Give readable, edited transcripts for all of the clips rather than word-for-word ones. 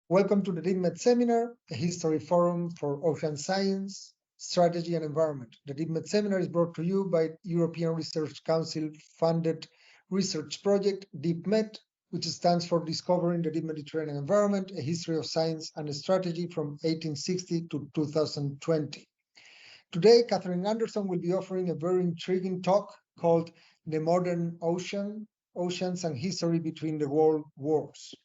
Welcome to the DIPMET Seminar, a history forum for ocean science, strategy and environment. The DIPMET Seminar is brought to you by European Research Council funded research project DIPMET, which stands for Discovering the Deep Mediterranean Environment, a History of Science and Strategy from 1860 to 2020. Today, Katherine Anderson will be offering a very intriguing talk called The Modern Ocean, Oceans and History Between the World Wars.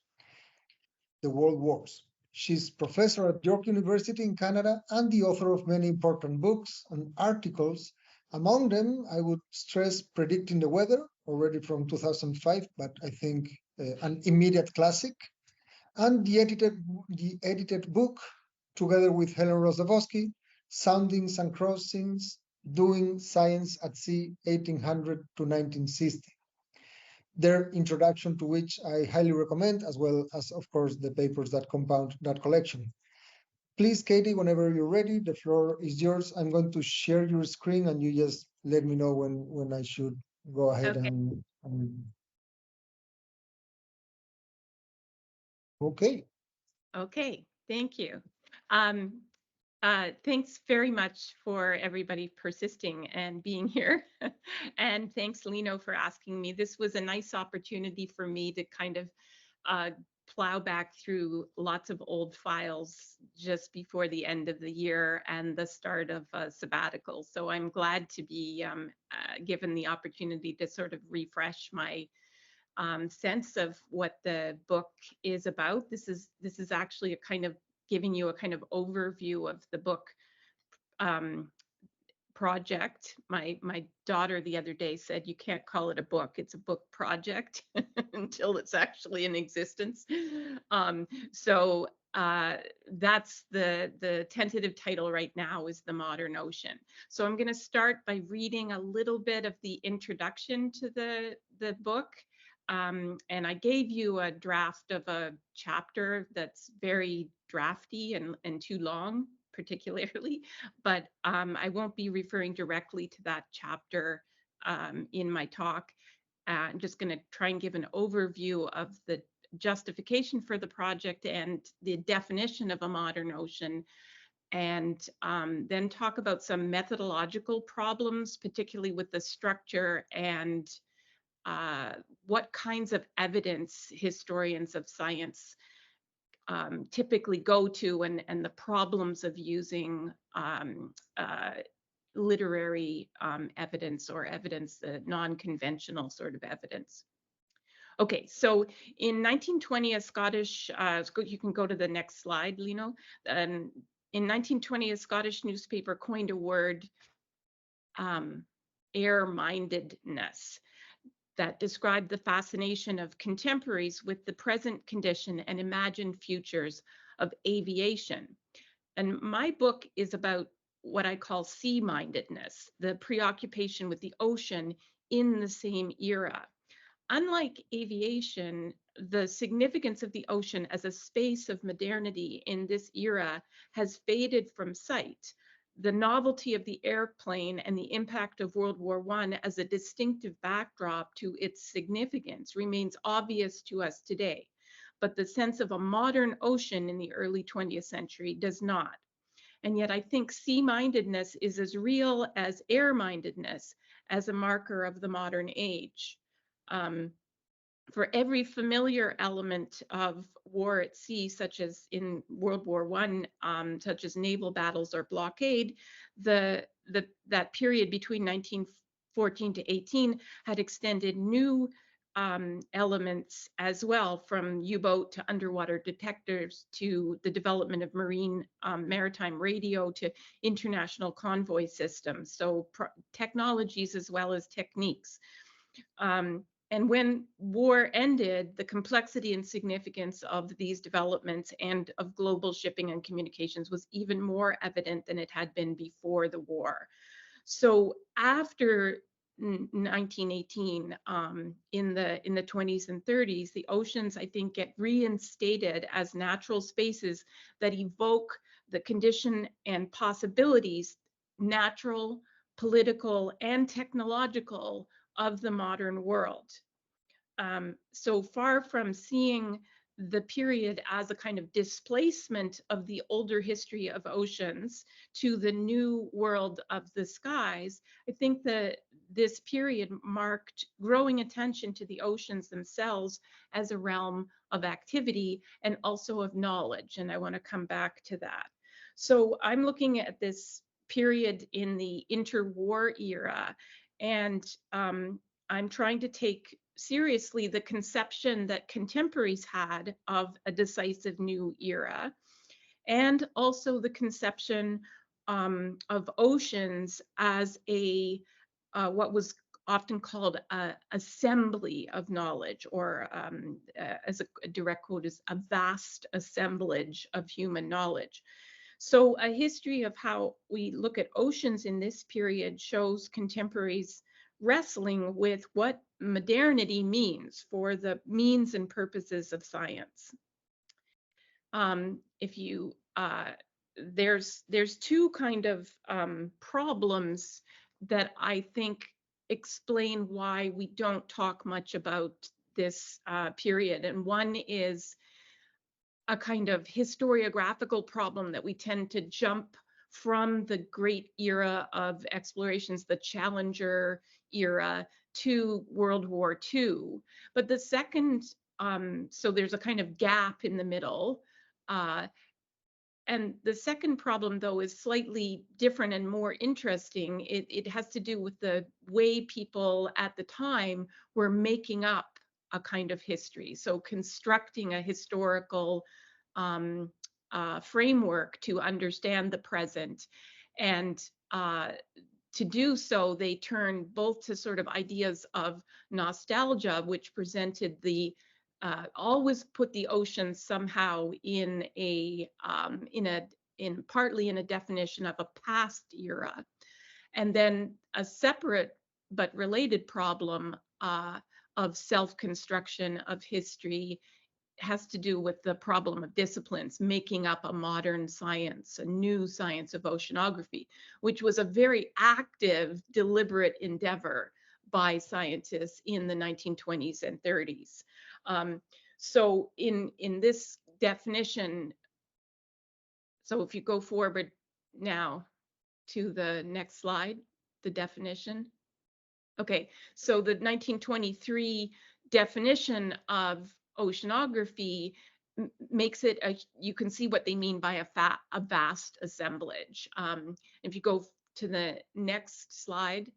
She's professor at York University in Canada and the author of many important books and articles. Among them, I would stress Predicting the Weather, already from 2005, but I think an immediate classic, and the edited book, together with Helen Rozwadowski, Soundings and Crossings, Doing Science at Sea, 1800 to 1960. Their introduction to which I highly recommend, as well as, of course, the papers that compound that collection. Please, Katey, whenever you're ready, the floor is yours. I'm going to share your screen and you just let me know when I should go ahead. Okay. Okay, thank you. Thanks very much for everybody persisting and being here. And thanks, Lino, for asking me. This was a nice opportunity for me to kind of plow back through lots of old files just before the end of the year and the start of a sabbatical. So I'm glad to be given the opportunity to sort of refresh my sense of what the book is about. This is actually a kind of giving you a kind of overview of the book project. My daughter the other day said, you can't call it a book, it's a book project until it's actually in existence. So that's the tentative title right now is The Modern Ocean. So I'm going to start by reading a little bit of the introduction to the book. And I gave you a draft of a chapter that's very drafty and too long, particularly, but I won't be referring directly to that chapter in my talk. I'm just going to try and give an overview of the justification for the project and the definition of a modern ocean, and then talk about some methodological problems, particularly with the structure and what kinds of evidence historians of science typically go to, and the problems of using literary evidence or evidence, non-conventional sort of evidence. Okay, so in 1920, a Scottish, you can go to the next slide, Lino. In 1920, a Scottish newspaper coined a word, air-mindedness, that described the fascination of contemporaries with the present condition and imagined futures of aviation. And my book is about what I call sea-mindedness, the preoccupation with the ocean in the same era. Unlike aviation, the significance of the ocean as a space of modernity in this era has faded from sight. The novelty of the airplane and the impact of World War I as a distinctive backdrop to its significance remains obvious to us today, but the sense of a modern ocean in the early 20th century does not. And yet I think sea-mindedness is as real as air-mindedness as a marker of the modern age. For every familiar element of war at sea, such as in World War I, such as naval battles or blockade, that period between 1914 to 18 had extended new elements as well, from U-boat to underwater detectors to the development of marine maritime radio to international convoy systems. So technologies as well as techniques. And when war ended, the complexity and significance of these developments and of global shipping and communications was even more evident than it had been before the war. So after 1918, in the 20s and 30s, the oceans, I think, get reinstated as natural spaces that evoke the condition and possibilities, natural, political, and technological, of the modern world. So far from seeing the period as a kind of displacement of the older history of oceans to the new world of the skies, I think that this period marked growing attention to the oceans themselves as a realm of activity and also of knowledge. And I want to come back to that. So I'm looking at this period in the interwar era, and I'm trying to take seriously the conception that contemporaries had of a decisive new era, and also the conception of oceans as a what was often called a assembly of knowledge, or as a direct quote is a vast assemblage of human knowledge. So a history of how we look at oceans in this period shows contemporaries wrestling with what modernity means for the means and purposes of science. If you there's two kind of problems that I think explain why we don't talk much about this period, and one is a kind of historiographical problem that we tend to jump from the great era of explorations, the Challenger era, to World War II. But the second, so there's a kind of gap in the middle. And the second problem, though, is slightly different and more interesting. It has to do with the way people at the time were making up a kind of history. So constructing a historical framework to understand the present. And to do so, they turned both to sort of ideas of nostalgia, which presented the always put the ocean somehow in partly in a definition of a past era, and then a separate but related problem of self-construction of history has to do with the problem of disciplines, making up a modern science, a new science of oceanography, which was a very active, deliberate endeavor by scientists in the 1920s and 30s. So in this definition, so if you go forward now to the next slide, the definition. Okay, so the 1923 definition of oceanography makes it you can see what they mean by a vast assemblage. If you go to the next slide,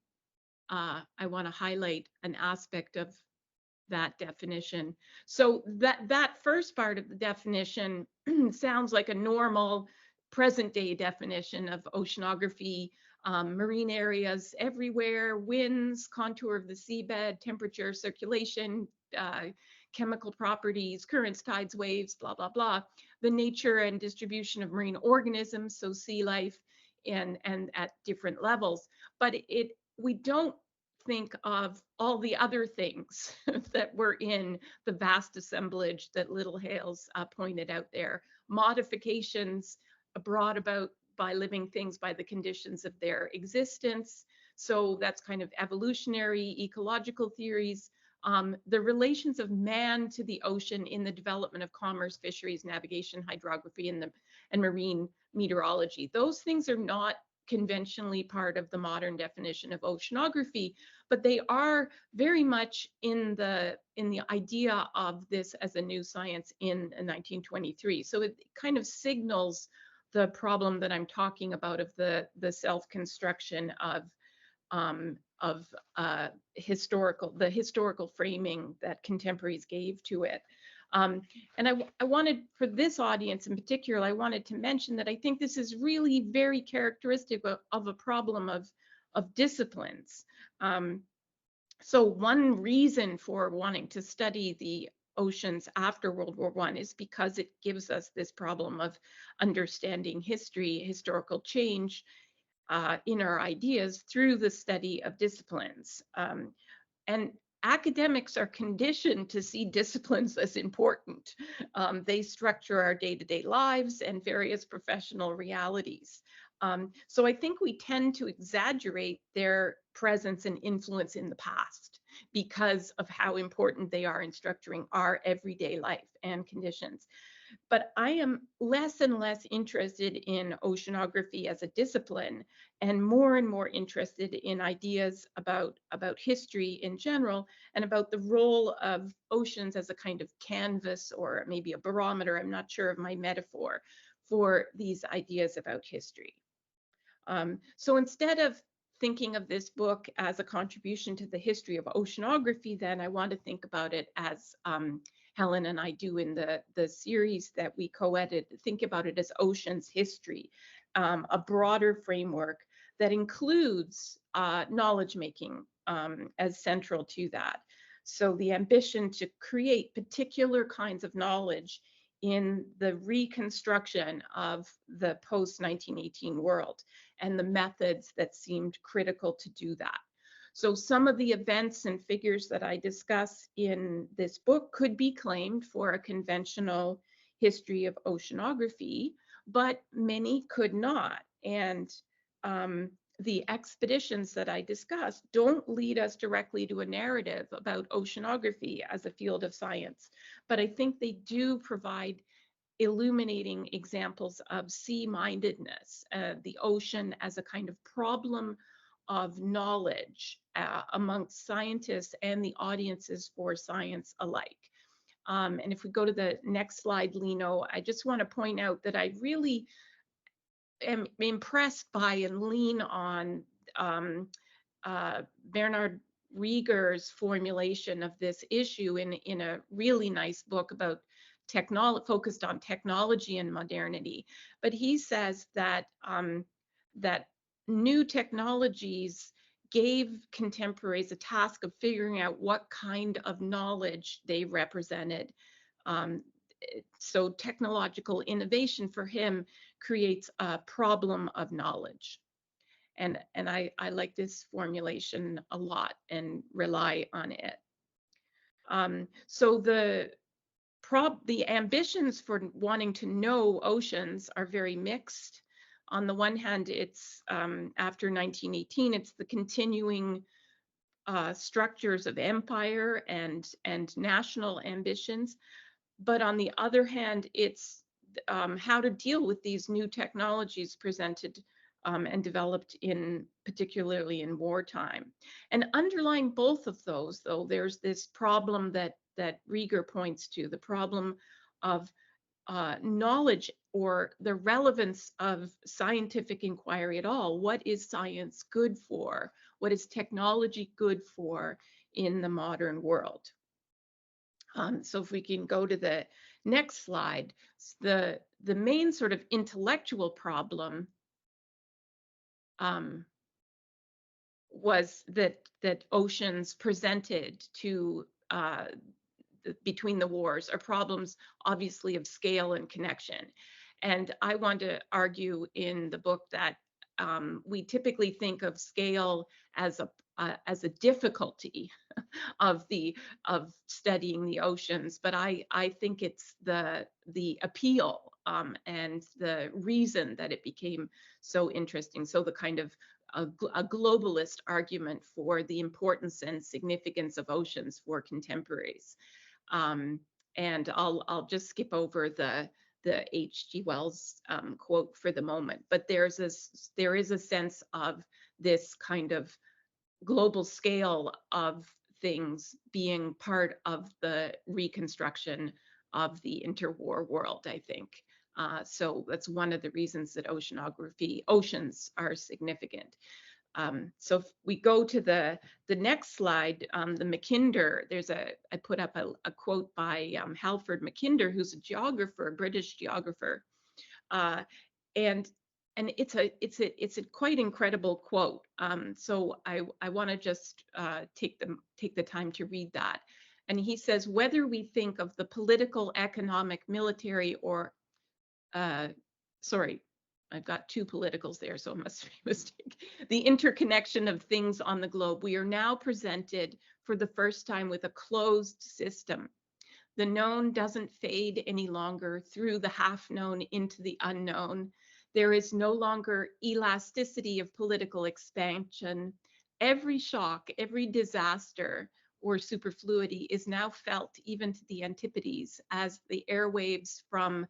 I want to highlight an aspect of that definition. So that first part of the definition sounds like a normal present day definition of oceanography. Marine areas everywhere, winds, contour of the seabed, temperature, circulation, chemical properties, currents, tides, waves, blah, blah, blah. The nature and distribution of marine organisms, so sea life, and at different levels. But we don't think of all the other things that were in the vast assemblage that Little Hales pointed out there. Modifications brought about by living things, by the conditions of their existence. So that's kind of evolutionary, ecological theories. The relations of man to the ocean in the development of commerce, fisheries, navigation, hydrography, and marine meteorology. Those things are not conventionally part of the modern definition of oceanography, but they are very much in the idea of this as a new science in 1923. So it kind of signals the problem that I'm talking about of the self-construction of historical framing that contemporaries gave to it. And I wanted, for this audience in particular, I wanted to mention that I think this is really very characteristic of a problem of disciplines. So one reason for wanting to study the oceans after World War I is because it gives us this problem of understanding history, historical change, in our ideas through the study of disciplines. And academics are conditioned to see disciplines as important. They structure our day-to-day lives and various professional realities. So I think we tend to exaggerate their presence and influence in the past because of how important they are in structuring our everyday life and conditions. But I am less and less interested in oceanography as a discipline and more interested in ideas about history in general and about the role of oceans as a kind of canvas or maybe a barometer, I'm not sure of my metaphor, for these ideas about history. So instead of thinking of this book as a contribution to the history of oceanography, then I want to think about it as Helen and I do in the series that we co-edited, think about it as oceans history, a broader framework that includes knowledge making as central to that. So the ambition to create particular kinds of knowledge in the reconstruction of the post-1918 world and the methods that seemed critical to do that. So some of the events and figures that I discuss in this book could be claimed for a conventional history of oceanography, but many could not. And the expeditions that I discussed don't lead us directly to a narrative about oceanography as a field of science, but I think they do provide illuminating examples of sea-mindedness, the ocean as a kind of problem of knowledge amongst scientists and the audiences for science alike. And if we go to the next slide, Lino, I just want to point out that I really am impressed by and lean on Bernard Rieger's formulation of this issue in a really nice book about focused on technology and modernity. But he says that that new technologies gave contemporaries a task of figuring out what kind of knowledge they represented. So technological innovation for him creates a problem of knowledge. And I like this formulation a lot and rely on it. So the ambitions for wanting to know oceans are very mixed. On the one hand, it's after 1918, it's the continuing structures of empire and national ambitions. But on the other hand, it's how to deal with these new technologies presented and developed particularly in wartime. And underlying both of those, though, there's this problem that Rieger points to, the problem of knowledge or the relevance of scientific inquiry at all. What is science good for? What is technology good for in the modern world? So if we can go to the next slide, the main sort of intellectual problem was that oceans presented to between the wars are problems obviously of scale and connection. And I want to argue in the book that we typically think of scale as a difficulty of studying the oceans, but I think it's the appeal and the reason that it became so interesting. So the kind of a globalist argument for the importance and significance of oceans for contemporaries. And I'll just skip over the H.G. Wells quote for the moment, but there is a sense of this kind of global scale of things being part of the reconstruction of the interwar world, I think. So that's one of the reasons that oceans are significant. So if we go to the next slide, the Mackinder, I put up a quote by Halford Mackinder, who's a geographer, a British geographer. And it's a quite incredible quote. So I want to just take the time to read that. And he says, whether we think of the political, economic, military, or I've got two politicals there, so it must be a mistake. The interconnection of things on the globe. We are now presented for the first time with a closed system. The known doesn't fade any longer through the half known into the unknown. There is no longer elasticity of political expansion. Every shock, every disaster or superfluity is now felt even to the antipodes as the airwaves from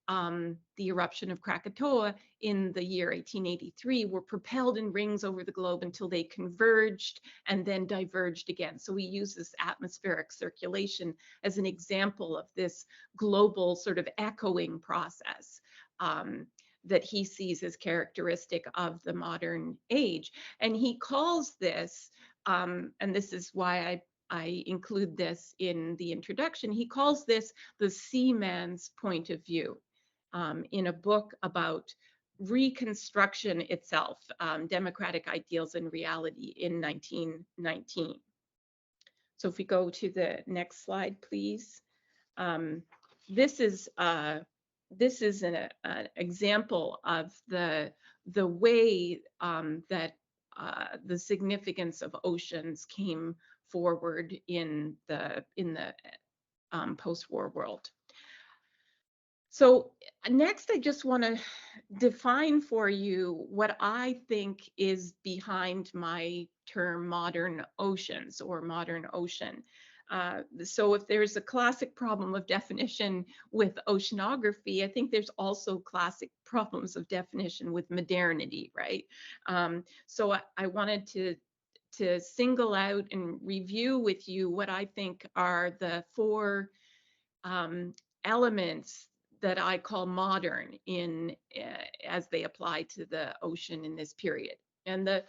the eruption of Krakatoa in the year 1883 were propelled in rings over the globe until they converged and then diverged again. So we use this atmospheric circulation as an example of this global sort of echoing process that he sees as characteristic of the modern age. And he calls this, and this is why I include this in the introduction, he calls this the seaman's point of view. In a book about Reconstruction itself, Democratic Ideals and Reality in 1919. So if we go to the next slide, please. This is an example of the way that the significance of oceans came forward in the post-war world. So next, I just want to define for you what I think is behind my term modern oceans or modern ocean. So if there's a classic problem of definition with oceanography, I think there's also classic problems of definition with modernity, right? So I wanted to single out and review with you what I think are the four elements that I call modern in as they apply to the ocean in this period. And the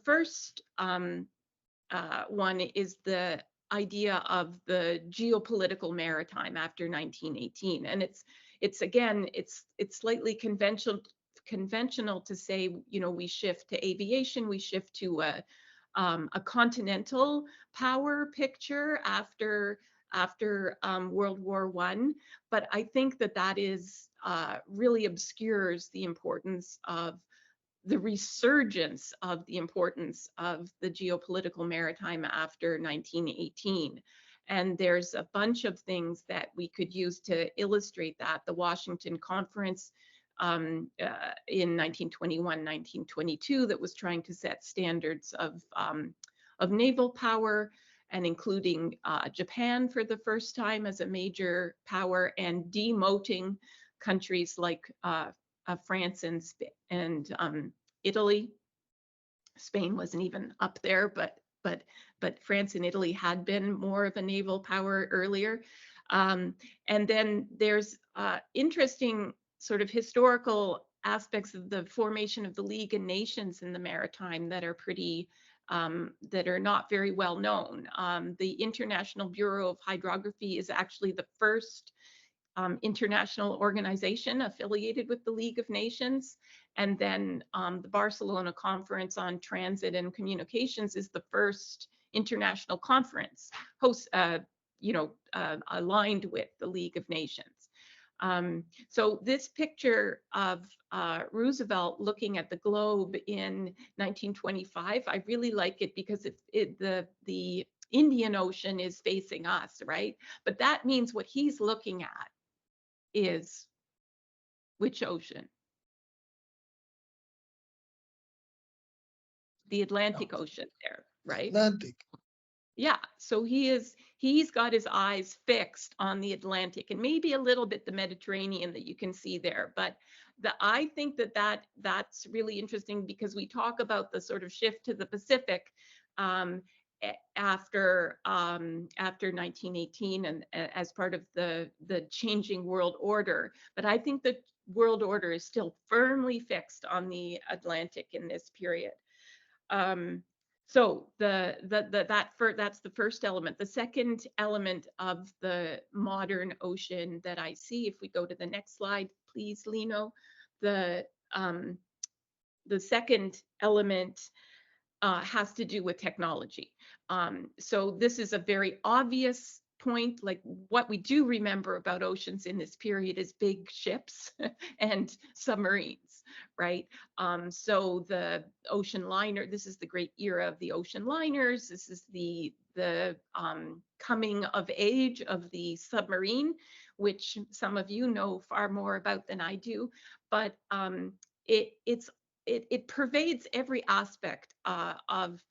first one is the idea of the geopolitical maritime after 1918, and it's again it's slightly conventional to say, you know, we shift to aviation, we shift to a continental power picture after World War I, but I think that is really obscures the importance of the resurgence of the importance of the geopolitical maritime after 1918. And there's a bunch of things that we could use to illustrate that. The Washington Conference in 1921, 1922, that was trying to set standards of naval power, and including Japan for the first time as a major power, and demoting countries like France and Italy. Spain wasn't even up there, but France and Italy had been more of a naval power earlier. And then there's interesting sort of historical aspects of the formation of the League of Nations in the maritime that are pretty that are not very well known. The International Bureau of Hydrography is actually the first international organization affiliated with the League of Nations. And then the Barcelona Conference on Transit and Communications is the first international conference aligned with the League of Nations. So this picture of Roosevelt looking at the globe in 1925, I really like it because the Indian Ocean is facing us, right? But that means what he's looking at is which ocean? The Atlantic Ocean there, right? Atlantic. Yeah, so he's got his eyes fixed on the Atlantic and maybe a little bit the Mediterranean that you can see there. But I think that's really interesting because we talk about the sort of shift to the Pacific after 1918 and as part of the changing world order. But I think the world order is still firmly fixed on the Atlantic in this period. So that's the first element. The second element of the modern ocean that I see, if we go to the next slide, please, Lino, the second element has to do with technology. So this is a very obvious point. Like, what we do remember about oceans in this period is big ships and submarines. right? So the ocean liner, this is the great era of the ocean liners. This is the coming of age of the submarine, which some of you know far more about than I do. But it pervades every aspect of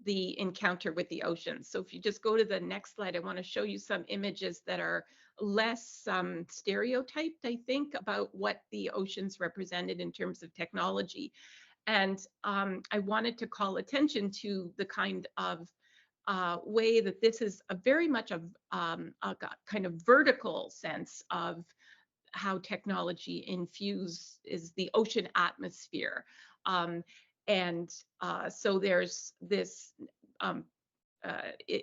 the encounter with the ocean. So if you just go to the next slide, I want to show you some images that are less stereotyped, I think, about what the oceans represented in terms of technology. And I wanted to call attention to the kind of way that this is a very much of a kind of vertical sense of how technology infuses the ocean atmosphere. Um, and so there's this um,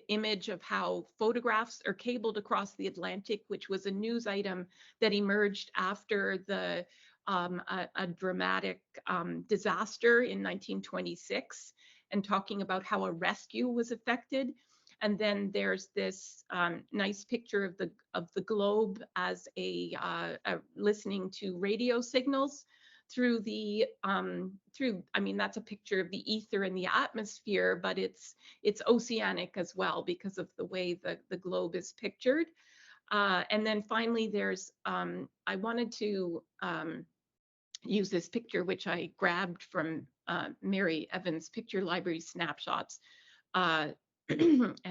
image of how photographs are cabled across the Atlantic, which was a news item that emerged after a dramatic disaster in 1926, and talking about how a rescue was affected. And then there's this nice picture of the globe as a listening to radio signals through I mean, that's a picture of the ether and the atmosphere, but it's oceanic as well because of the way the globe is pictured. And then finally, there's I wanted to use this picture, which I grabbed from Mary Evans' Picture Library Snapshots,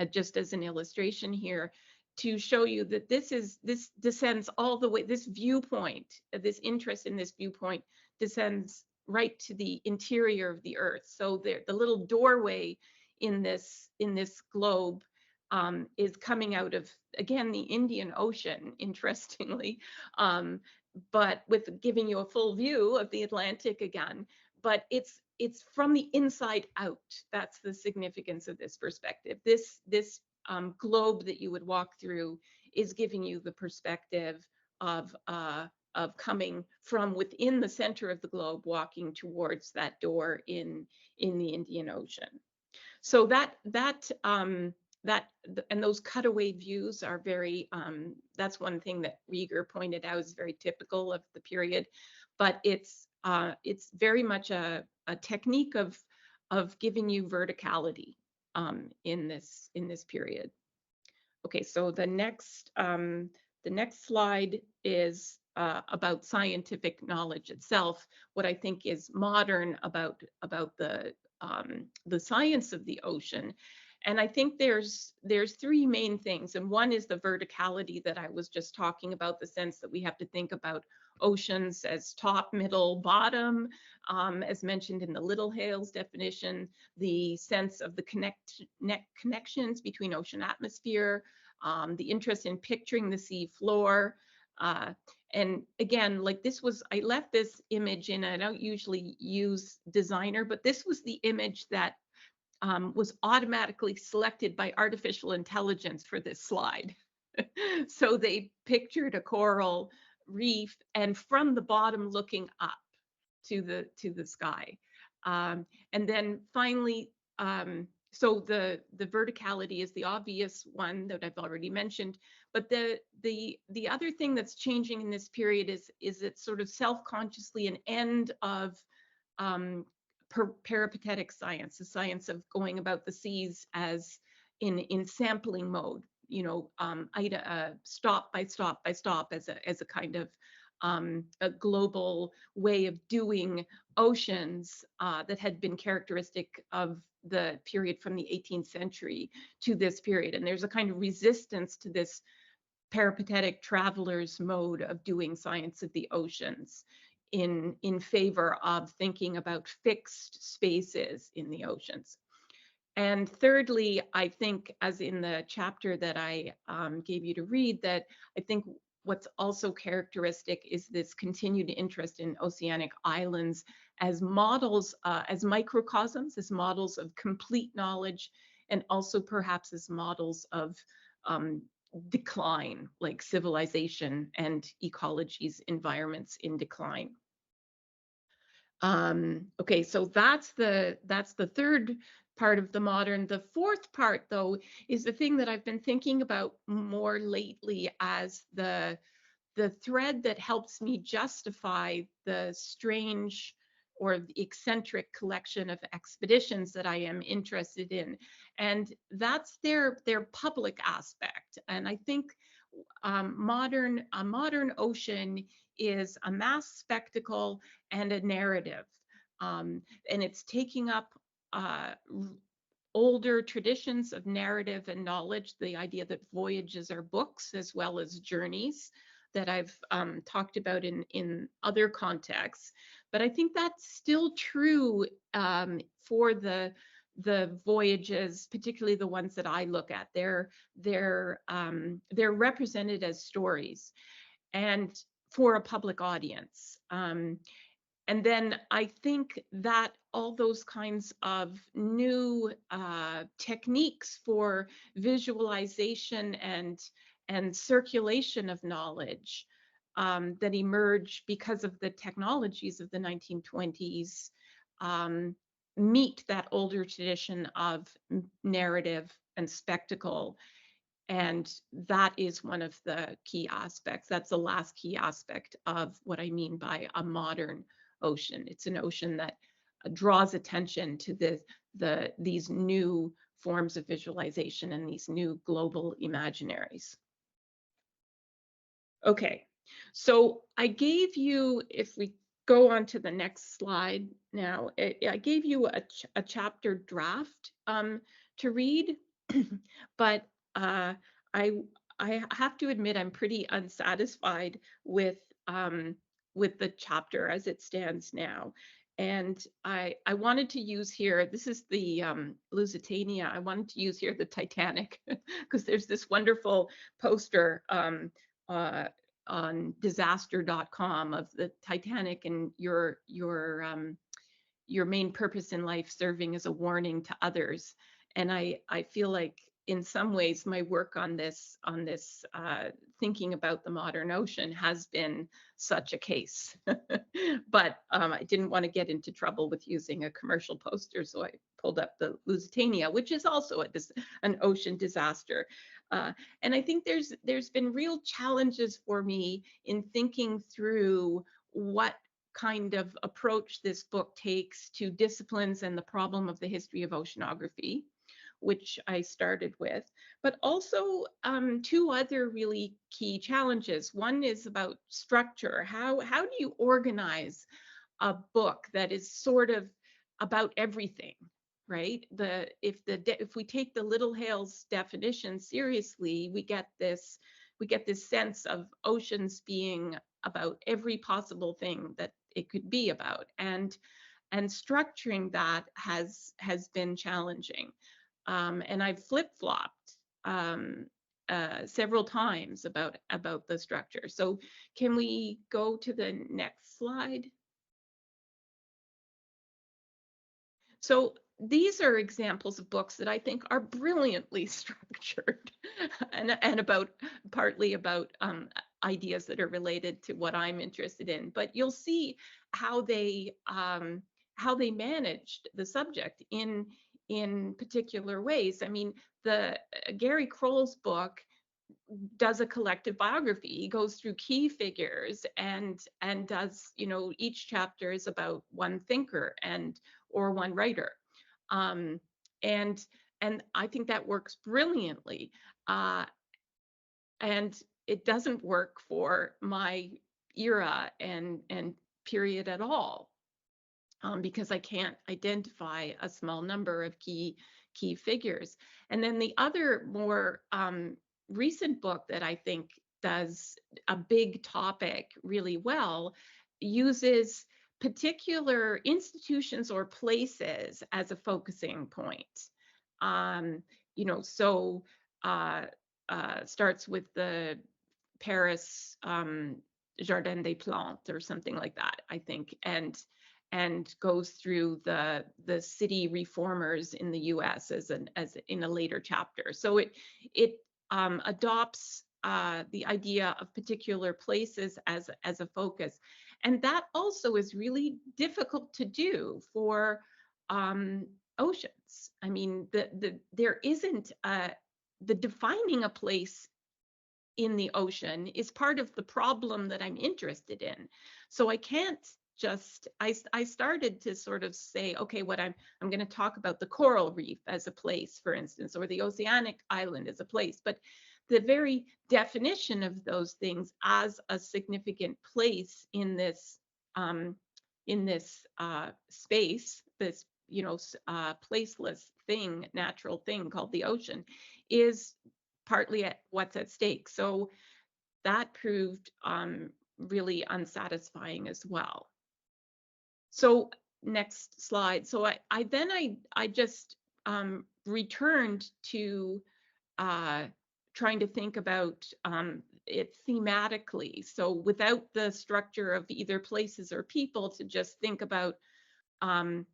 just as an illustration here, to show you that this descends all the way, this viewpoint, this interest in this viewpoint descends right to the interior of the Earth. So the little doorway in this globe is coming out of, again, the Indian Ocean, interestingly, but with giving you a full view of the Atlantic again. But it's from the inside out. That's the significance of this perspective. This globe that you would walk through is giving you the perspective of coming from within the center of the globe, walking towards that door in the Indian Ocean. So that and those cutaway views are very, that's one thing that Rieger pointed out is very typical of the period, but it's very much a technique of giving you verticality in this period. Okay, so the next slide is about scientific knowledge itself. What I think is modern about the science of the ocean. And I think there's three main things. And one is the verticality that I was just talking about, the sense that we have to think about oceans as top, middle, bottom, as mentioned in the Little Hales definition, the sense of the connections between ocean atmosphere, the interest in picturing the sea floor. And again, like I left this image in, I don't usually use designer, but this was the image that was automatically selected by artificial intelligence for this slide. So they pictured a coral reef and from the bottom looking up to the sky. And then finally, so the verticality is the obvious one that I've already mentioned, but the other thing that's changing in this period is it's sort of self-consciously an end of peripatetic science, the science of going about the seas as in sampling mode, you know, stop by stop by stop as a kind of a global way of doing oceans that had been characteristic of the period from the 18th century to this period. And there's a kind of resistance to this peripatetic traveler's mode of doing science of the oceans in favor of thinking about fixed spaces in the oceans. And thirdly, I think, as in the chapter that I gave you to read, that I think what's also characteristic is this continued interest in oceanic islands as models, as microcosms, as models of complete knowledge, and also perhaps as models of decline, like civilization and ecologies, environments in decline. Okay, so that's the third part of the modern. The fourth part, though, is the thing that I've been thinking about more lately as the the thread that helps me justify the strange or the eccentric collection of expeditions that I am interested in. And that's their public aspect. And I think a modern ocean is a mass spectacle and a narrative. And it's taking up older traditions of narrative and knowledge, the idea that voyages are books as well as journeys that I've talked about in other contexts. But I think that's still true for the voyages, particularly the ones that I look at. They're represented as stories and for a public audience. And then I think that all those kinds of new techniques for visualization and circulation of knowledge that emerge because of the technologies of the 1920s meet that older tradition of narrative and spectacle. And that is one of the key aspects. That's the last key aspect of what I mean by a modern ocean. It's an ocean that draws attention to these new forms of visualization and these new global imaginaries. Okay, so I gave you, if we go on to the next slide now, I gave you a chapter draft to read, but I have to admit I'm pretty unsatisfied with the chapter as it stands now. And I wanted to use here, this is the Lusitania, I wanted to use here the Titanic, because there's this wonderful poster on disaster.com of the Titanic and your main purpose in life serving as a warning to others. And I feel like in some ways my work on this thinking about the modern ocean has been such a case. But I didn't want to get into trouble with using a commercial poster, so I pulled up the Lusitania, which is also an ocean disaster. And I think there's been real challenges for me in thinking through what kind of approach this book takes to disciplines and the problem of the history of oceanography, which I started with, but also two other really key challenges. One is about structure. How do you organize a book that is sort of about everything, right? If we take the Little Hales definition seriously, we get this sense of oceans being about every possible thing that it could be about, and structuring that has been challenging. And I've flip-flopped several times about the structure. So can we go to the next slide? So these are examples of books that I think are brilliantly structured and partly about ideas that are related to what I'm interested in. But you'll see how they managed the subject in particular ways. I mean, the Gary Kroll's book does a collective biography. He goes through key figures and does, each chapter is about one thinker or one writer. And I think that works brilliantly. And it doesn't work for my era and period at all, because I can't identify a small number of key figures. And then the other more recent book that I think does a big topic really well uses particular institutions or places as a focusing point. Starts with the Paris Jardin des Plantes or something like that, I think, and goes through the city reformers in the U.S. as in a later chapter. So it adopts the idea of particular places as a focus, and that also is really difficult to do for oceans. I mean, there isn't the defining a place in the ocean is part of the problem that I'm interested in. So I can't just, I started to sort of say, okay, what I'm going to talk about the coral reef as a place, for instance, or the oceanic island as a place, but the very definition of those things as a significant place um, in this space, this placeless thing, natural thing called the ocean, is partly at what's at stake. So that proved really unsatisfying as well. So next slide. So I just returned to trying to think about it thematically. So without the structure of either places or people, to just think about um,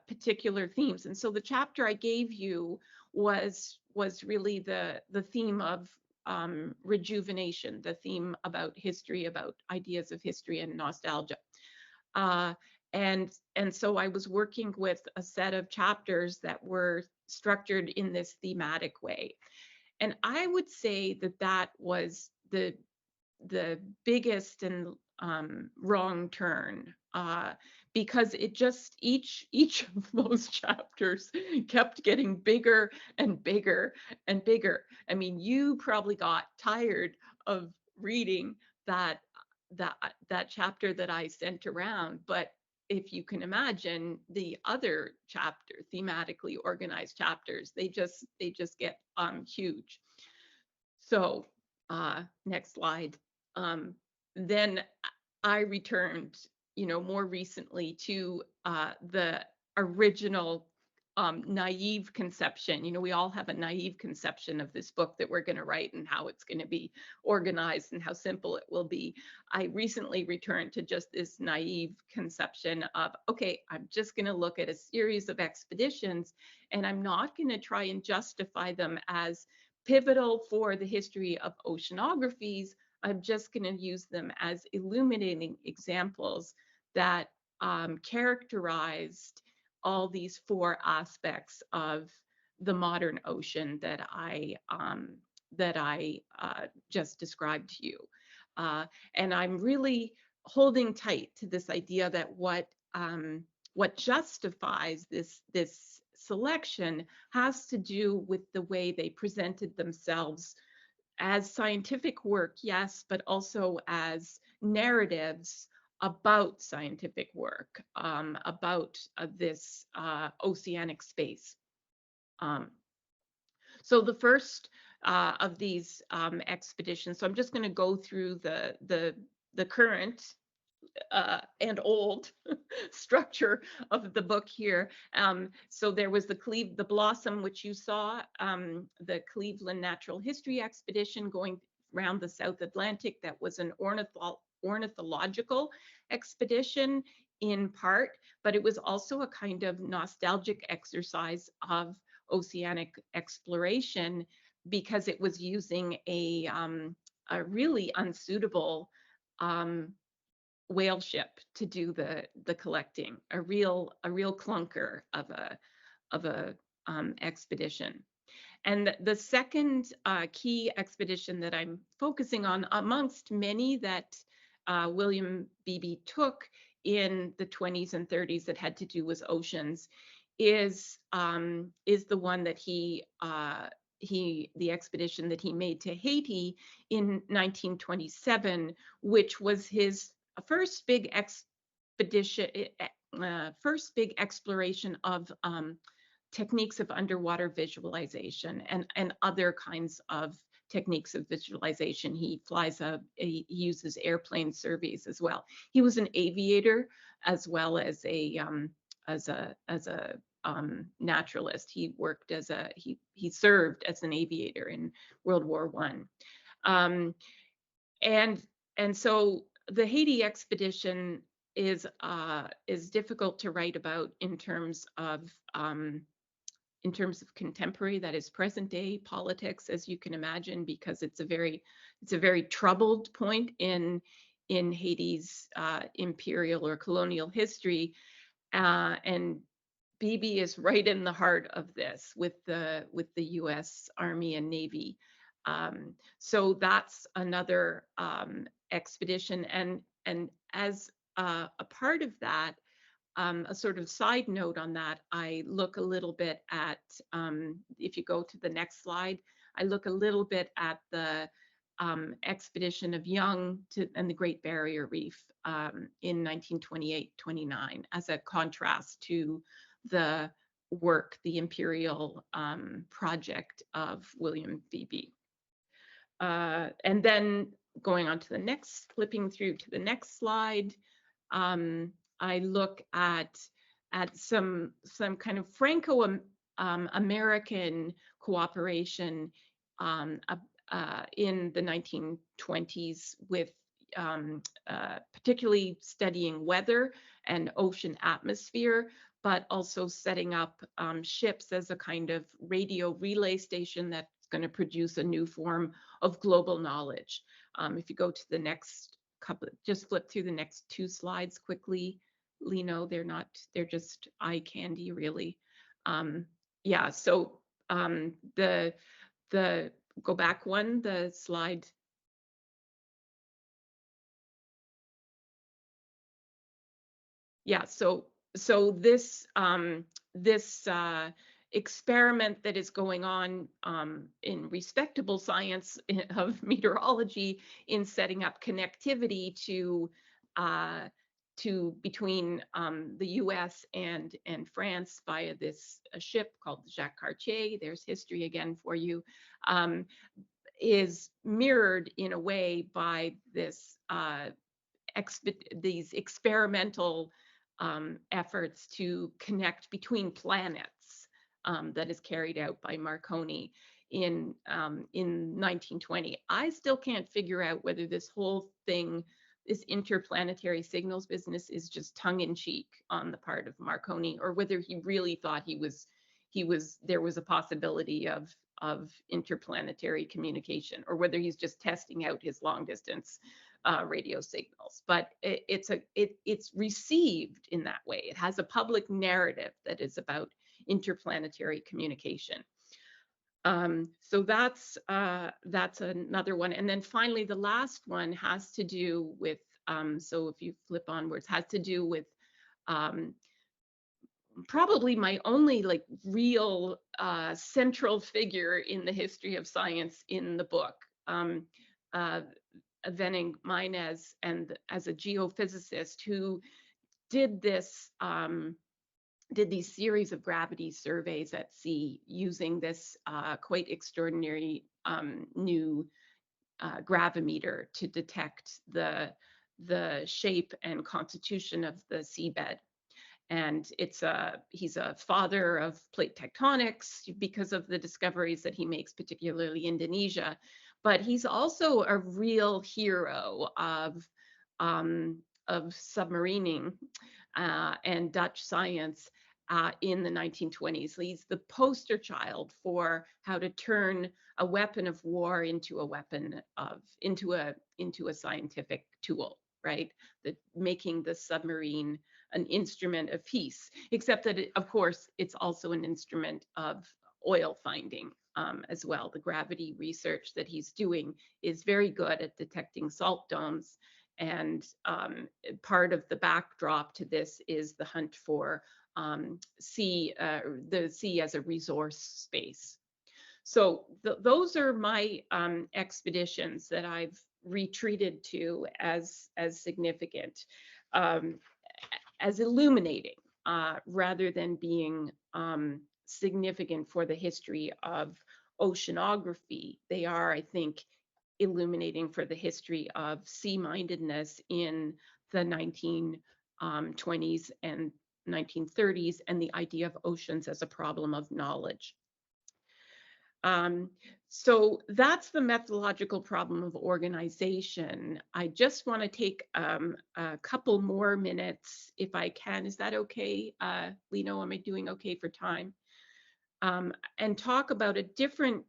particular themes. And so the chapter I gave you was really the theme of rejuvenation, the theme about history, about ideas of history and nostalgia. Uh, and so I was working with a set of chapters that were structured in this thematic way. And I would say that that was the biggest and wrong turn, because it just each of those chapters kept getting bigger and bigger and bigger. I mean, you probably got tired of reading that that chapter that I sent around, but if you can imagine the other chapter, thematically organized chapters, they just get huge. So next slide. Um, then I returned, more recently to the original naive conception. We all have a naive conception of this book that we're going to write and how it's going to be organized and how simple it will be. I recently returned to just this naive conception of, okay, I'm just going to look at a series of expeditions, and I'm not going to try and justify them as pivotal for the history of oceanographies. I'm just going to use them as illuminating examples that characterized all these four aspects of the modern ocean that I just described to you. And I'm really holding tight to this idea that what justifies this selection has to do with the way they presented themselves as scientific work, yes, but also as narratives about scientific work, about this oceanic space. So the first of these expeditions, so I'm just going to go through the current and old structure of the book here. So there was the Blossom, which you saw, the Cleveland Natural History Expedition going around the South Atlantic. That was an ornithological expedition in part, but it was also a kind of nostalgic exercise of oceanic exploration, because it was using a really unsuitable whale ship to do the collecting, a real clunker of a expedition. And the second key expedition that I'm focusing on, amongst many that William Beebe took in the 20s and 30s that had to do with oceans, is the one that the expedition that he made to Haiti in 1927, which was his first big expedition, first big exploration of techniques of underwater visualization and other kinds of techniques of visualization. He uses airplane surveys as well. He was an aviator as well as a naturalist. He worked he served as an aviator in World War I. And so the Haiti expedition is difficult to write about in terms of contemporary, that is present day politics, as you can imagine, because it's a very troubled point in Haiti's imperial or colonial history, and Beebe is right in the heart of this with the U.S. Army and Navy So that's another expedition. And as a part of that, a sort of side note on that, I look a little bit at, if you go to the next slide, I look a little bit at the expedition of Young and the Great Barrier Reef in 1928-29 as a contrast to the work, the Imperial project of William Beebe. And then going on to the next, flipping through to the next slide, I look at some kind of Franco-American cooperation in the 1920s with particularly studying weather and ocean atmosphere, but also setting up ships as a kind of radio relay station that's going to produce a new form of global knowledge. If you go to the next couple, just flip through the next two slides quickly, Lino, they're just eye candy, really. Yeah, so the go back one, the slide. Yeah, so this experiment that is going on in respectable science of meteorology in setting up connectivity to between the U.S. and France via this ship called the Jacques Cartier. There's history again for you. Is mirrored in a way by this these experimental efforts to connect between planets that is carried out by Marconi in 1920. I still can't figure out whether this whole thing, this interplanetary signals business, is just tongue-in-cheek on the part of Marconi, or whether he really thought there was a possibility of interplanetary communication, or whether he's just testing out his long-distance radio signals. But it's received in that way. It has a public narrative that is about interplanetary communication. So that's another one. And then finally, the last one has to do with, so if you flip onwards, has to do with probably my only like real central figure in the history of science in the book, Venning Meinez, and as a geophysicist who did these series of gravity surveys at sea using this quite extraordinary new gravimeter to detect the shape and constitution of the seabed. And he's a father of plate tectonics because of the discoveries that he makes, particularly in Indonesia. But he's also a real hero of submarining and Dutch science in the 1920s. He's the poster child for how to turn a weapon of war into a weapon into a scientific tool, right? Making the submarine an instrument of peace, except that, of course, it's also an instrument of oil finding as well. The gravity research that he's doing is very good at detecting salt domes. And part of the backdrop to this is the hunt for the sea as a resource space. So those are my expeditions that I've retreated to as significant, as illuminating, rather than being significant for the history of oceanography. They are, I think, illuminating for the history of sea-mindedness in the 1920s and 1930s, and the idea of oceans as a problem of knowledge. So that's the methodological problem of organization. I just want to take a couple more minutes, if I can. Is that okay? Lino, am I doing okay for time? And talk about a different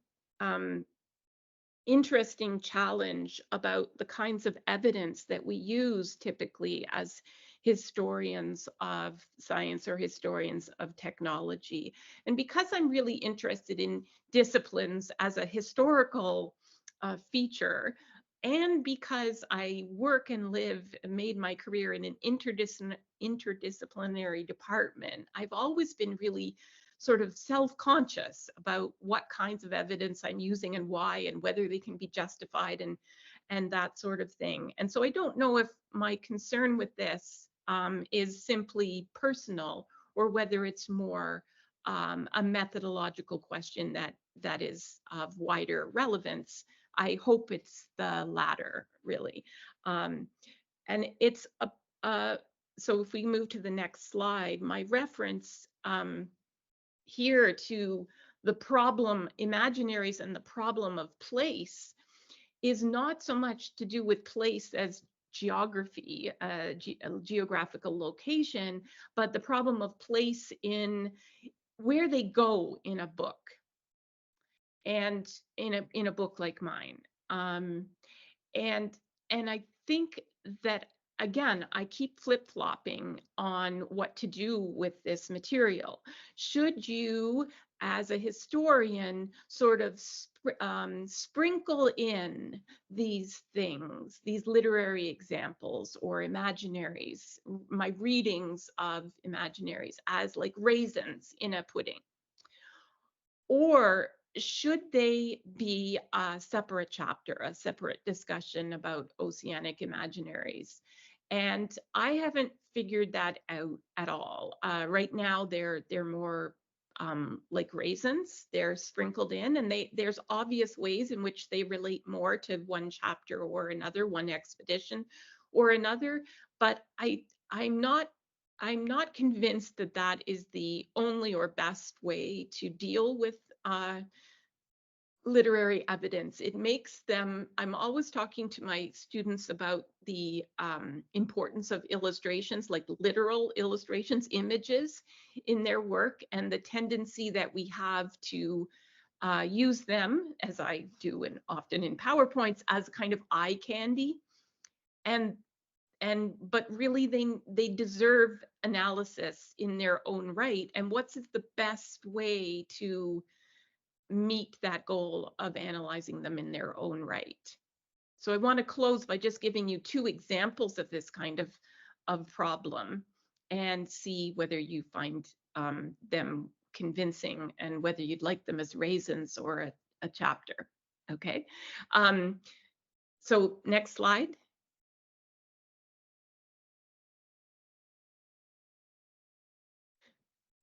interesting challenge about the kinds of evidence that we use typically as historians of science or historians of technology. And because I'm really interested in disciplines as a historical feature. And because I work and live and made my career in an interdisciplinary department, I've always been really sort of self-conscious about what kinds of evidence I'm using and why, and whether they can be justified, and that sort of thing. And so I don't know if my concern with this is simply personal, or whether it's more a methodological question that is of wider relevance. I hope it's the latter, really. And it's so if we move to the next slide, my reference here to the problem, imaginaries and the problem of place, is not so much to do with place as geography, geographical location, but the problem of place in where they go in a book, and in a book like mine. And and I think that, again, I keep flip-flopping on what to do with this material. Should you, as a historian, sort of sprinkle in these things, these literary examples or imaginaries, my readings of imaginaries, as like raisins in a pudding? Or should they be a separate chapter, a separate discussion about oceanic imaginaries? And I haven't figured that out at all. Right now, they're more like raisins. They're sprinkled in, and there's obvious ways in which they relate more to one chapter or another, one expedition or another. But I'm not convinced that that is the only or best way to deal with literary evidence. It makes them, I'm always talking to my students about the importance of illustrations, like literal illustrations, images in their work, and the tendency that we have to use them, as I do and often in PowerPoints, as kind of eye candy. And but really they deserve analysis in their own right. And what's the best way to meet that goal of analyzing them in their own right? So I want to close by just giving you two examples of this kind of problem, and see whether you find them convincing, and whether you'd like them as raisins or a chapter. Okay. So next slide.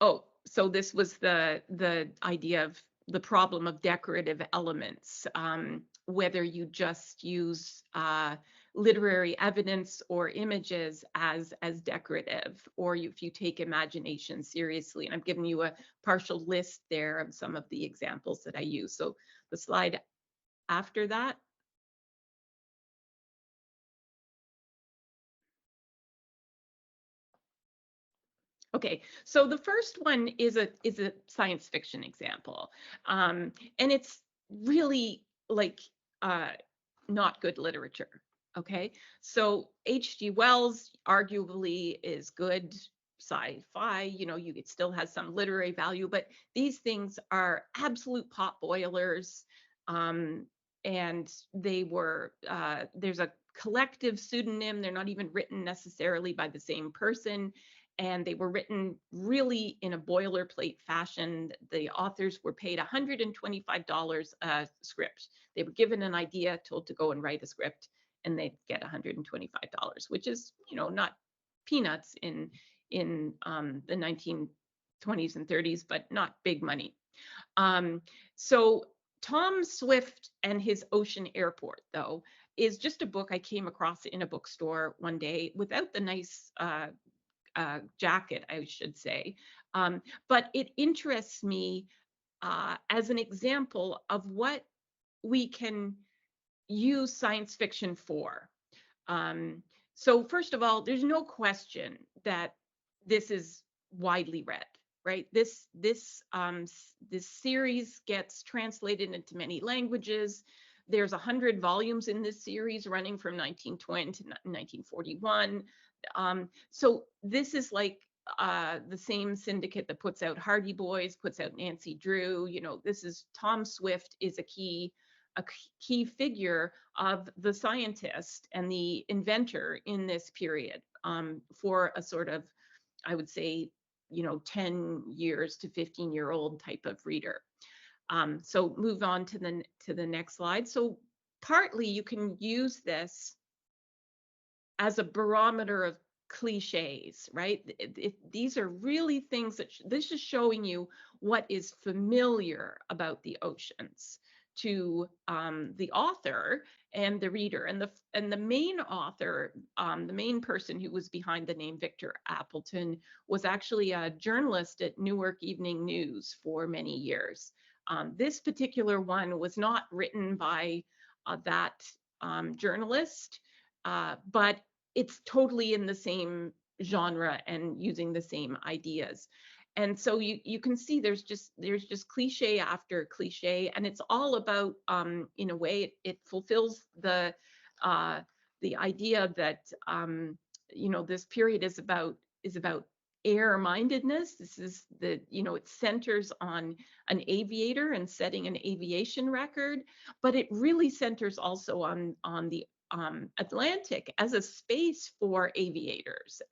Oh, so this was the idea of the problem of decorative elements, whether you just use literary evidence or images as decorative, or if you take imagination seriously. And I've given you a partial list there of some of the examples that I use. So the slide after that. Okay, so the first one is a science fiction example, and it's really like not good literature. Okay, so H.G. Wells arguably is good sci-fi. You know, it still has some literary value, but these things are absolute pot boilers, and they were there's a collective pseudonym. They're not even written necessarily by the same person, and they were written really in a boilerplate fashion. The authors were paid $125 a script. They were given an idea, told to go and write a script, and they'd get $125, which is, not peanuts in the 1920s and 30s, but not big money. So Tom Swift and His Ocean Airport, though, is just a book I came across in a bookstore one day, without the nice jacket, I should say. But it interests me as an example of what we can use science fiction for. So first of all, there's no question that this is widely read, right? This series gets translated into many languages. There's 100 volumes in this series, running from 1920 to 1941. So this is like the same syndicate that puts out Hardy Boys, puts out Nancy Drew. This is Tom Swift is a key a key figure of the scientist and the inventor in this period, for a sort of, I would say, 10 years to 15-year-old type of reader. So move on to the next slide. So partly you can use this as a barometer of cliches, right? These are really things that this is showing you what is familiar about the oceans to the author and the reader. And the main author, the main person who was behind the name Victor Appleton, was actually a journalist at Newark Evening News for many years. This particular one was not written by that journalist, but it's totally in the same genre and using the same ideas. And so you can see there's just cliche after cliche, and it's all about, in a way, it fulfills the idea that this period is about air-mindedness. This is it centers on an aviator and setting an aviation record, but it really centers also on the Atlantic as a space for aviators,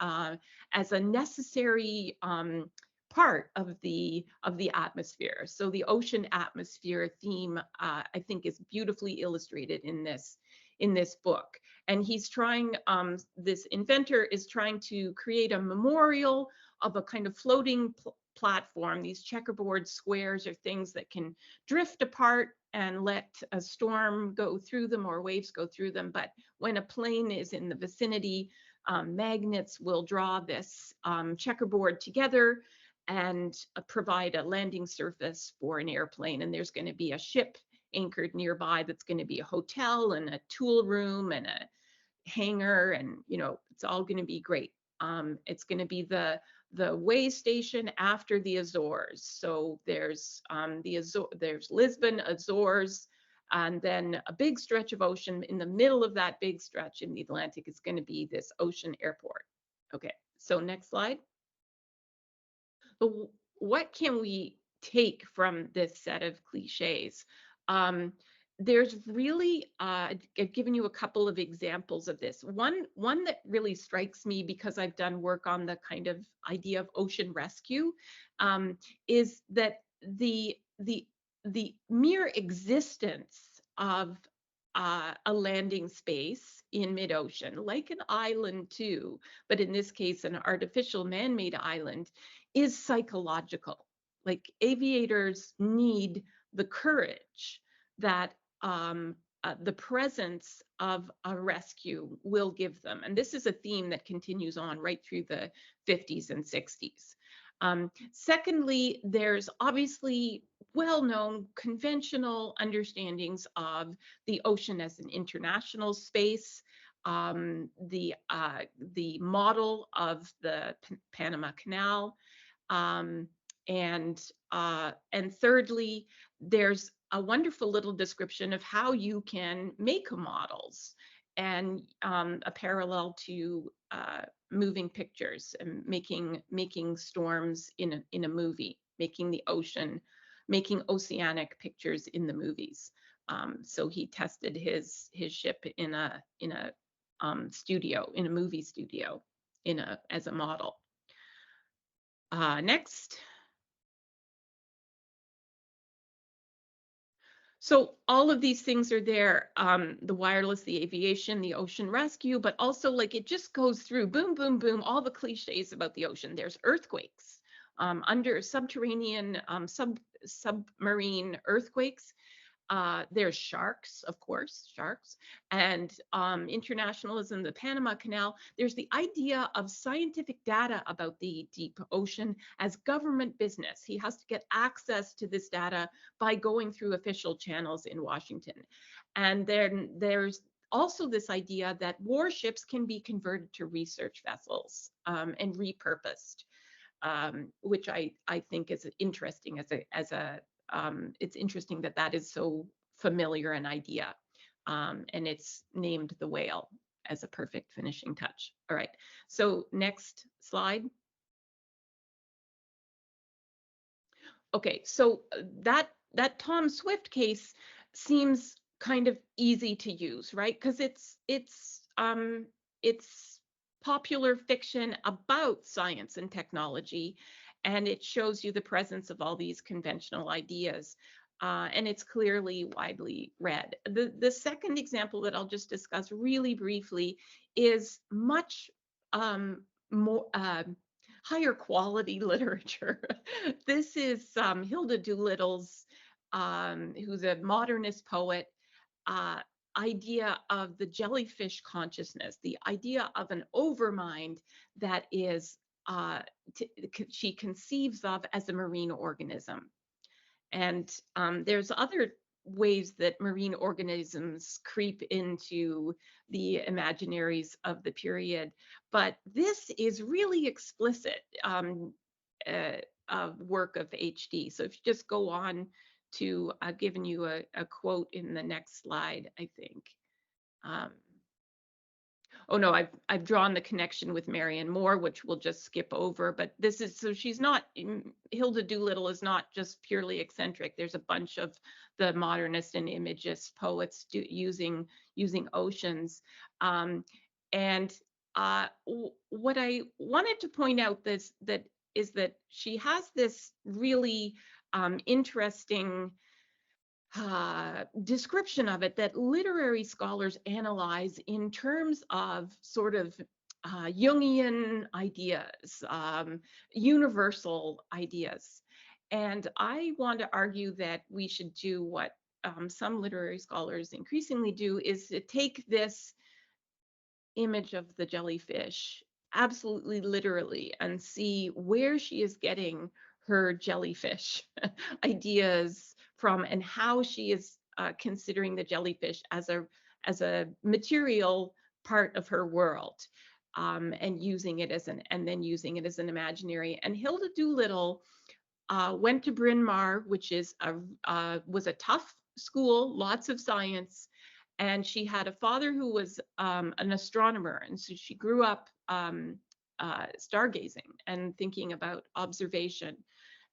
as a necessary part of the atmosphere. So the ocean atmosphere theme, I think, is beautifully illustrated in this book. And he's trying, this inventor is trying to create a memorial of a kind of floating platform. These checkerboard squares are things that can drift apart and let a storm go through them or waves go through them. But when a plane is in the vicinity, magnets will draw this checkerboard together and provide a landing surface for an airplane. And there's going to be a ship anchored nearby that's going to be a hotel and a tool room and a hangar, and it's all going to be great. It's going to be the way station after the Azores. So there's there's Lisbon, Azores, and then a big stretch of ocean. In the middle of that big stretch in the Atlantic is going to be this ocean airport. Okay, so next slide. But what can we take from this set of cliches? There's really, I've given you a couple of examples of this. One that really strikes me, because I've done work on the kind of idea of ocean rescue, is that the mere existence of a landing space in mid-ocean, like an island too, but in this case, an artificial man-made island, is psychological. Like, aviators need the courage that the presence of a rescue will give them. And this is a theme that continues on right through the 50s and 60s. Secondly, there's obviously well-known conventional understandings of the ocean as an international space, the model of the Panama Canal, and thirdly, there's a wonderful little description of how you can make models, and a parallel to moving pictures and making storms in a movie, making the ocean, making oceanic pictures in the movies. So he tested his ship in a studio, in a movie studio, as a model. Next. So all of these things are there, the wireless, the aviation, the ocean rescue, but also, like, it just goes through boom, boom, boom, all the cliches about the ocean. There's earthquakes, under subterranean, submarine earthquakes. There's sharks, of course, and internationalism, the Panama Canal. There's the idea of scientific data about the deep ocean as government business. He has to get access to this data by going through official channels in Washington. And then there's also this idea that warships can be converted to research vessels, and repurposed, which I think is interesting it's interesting that is so familiar an idea, and it's named the whale as a perfect finishing touch. All right, so next slide. Okay, so that Tom Swift case seems kind of easy to use, right? Because it's popular fiction about science and technology, and it shows you the presence of all these conventional ideas. And it's clearly widely read. The second example that I'll just discuss really briefly is much more higher quality literature. This is Hilda Doolittle's, who's a modernist poet, uh, idea of the jellyfish consciousness, the idea of an overmind that is, she conceives of as a marine organism. And there's other ways that marine organisms creep into the imaginaries of the period, but this is really explicit uh, work of HD. So if you just go on to giving you a quote in the next slide, I think. Um, oh no, I've drawn the connection with Marianne Moore, which we'll just skip over. But this is, so she's not, Hilda Doolittle is not just purely eccentric. There's a bunch of the modernist and imagist poets using oceans. And what I wanted to point out is that she has this really interesting description of it that literary scholars analyze in terms of sort of Jungian ideas, universal ideas. And I want to argue that we should do what some literary scholars increasingly do, is to take this image of the jellyfish absolutely literally and see where she is getting her jellyfish ideas from, and how she is considering the jellyfish as a material part of her world, and using it as then using it as an imaginary. And Hilda Doolittle went to Bryn Mawr, which is was a tough school, lots of science, and she had a father who was an astronomer, and so she grew up stargazing and thinking about observation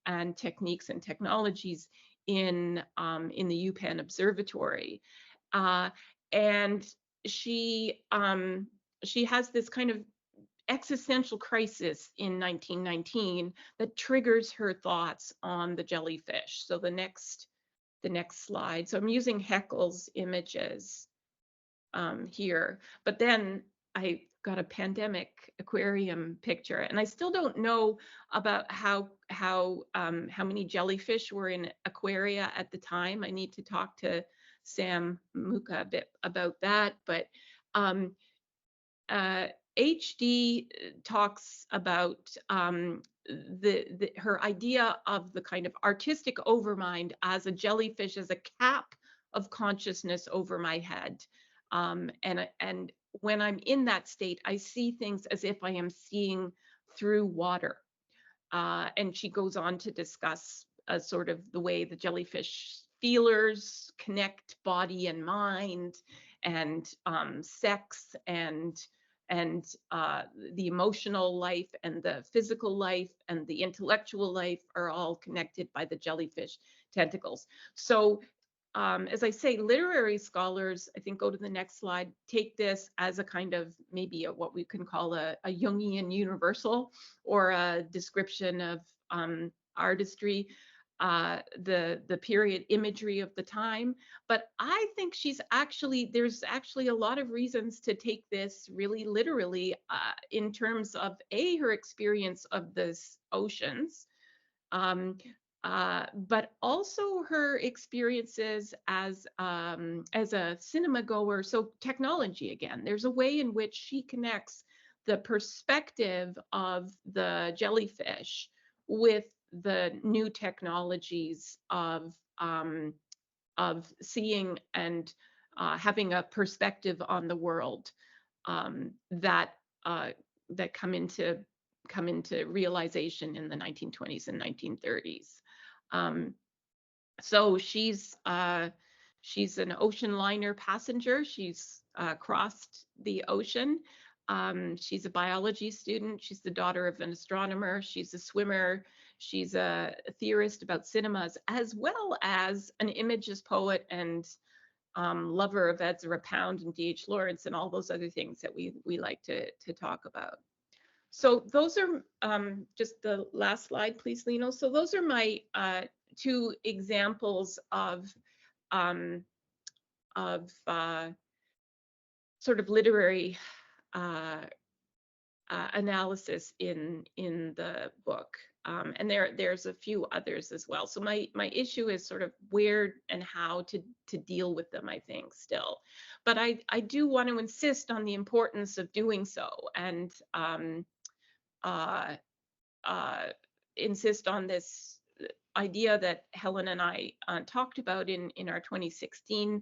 and techniques and technologies in the UPenn Observatory, and she has this kind of existential crisis in 1919 that triggers her thoughts on the jellyfish. So the next slide. So I'm using Haeckel's images here, but then I got a pandemic aquarium picture, and I still don't know about how many jellyfish were in aquaria at the time. I need to talk to Sam Muka a bit about that, but HD talks about her idea of the kind of artistic overmind as a jellyfish, as a cap of consciousness over my head. And when I'm in that state, I see things as if I am seeing through water. And she goes on to discuss sort of the way the jellyfish feelers connect body and mind, and sex, and the emotional life and the physical life and the intellectual life are all connected by the jellyfish tentacles. So as I say, literary scholars, I think, go to the next slide, take this as a kind of maybe what we can call a Jungian universal, or a description of artistry, the period imagery of the time. But I think there's actually a lot of reasons to take this really literally, in terms of her experience of this oceans, but also her experiences as a cinema goer. So technology again, there's a way in which she connects the perspective of the jellyfish with the new technologies of seeing and having a perspective on the world, that come into realization in the 1920s and 1930s. So she's an ocean liner passenger. She's crossed the ocean. She's a biology student. She's the daughter of an astronomer. She's a swimmer. She's a theorist about cinemas, as well as an imagist poet and lover of Ezra Pound and D.H. Lawrence and all those other things that we like to talk about. So those are just the last slide, please, Lino. So those are my two examples of sort of literary analysis in the book. And there's a few others as well. So my issue is sort of where and how to deal with them, I think, still. But I do want to insist on the importance of doing so, and insist on this idea that Helen and I talked about in our 2016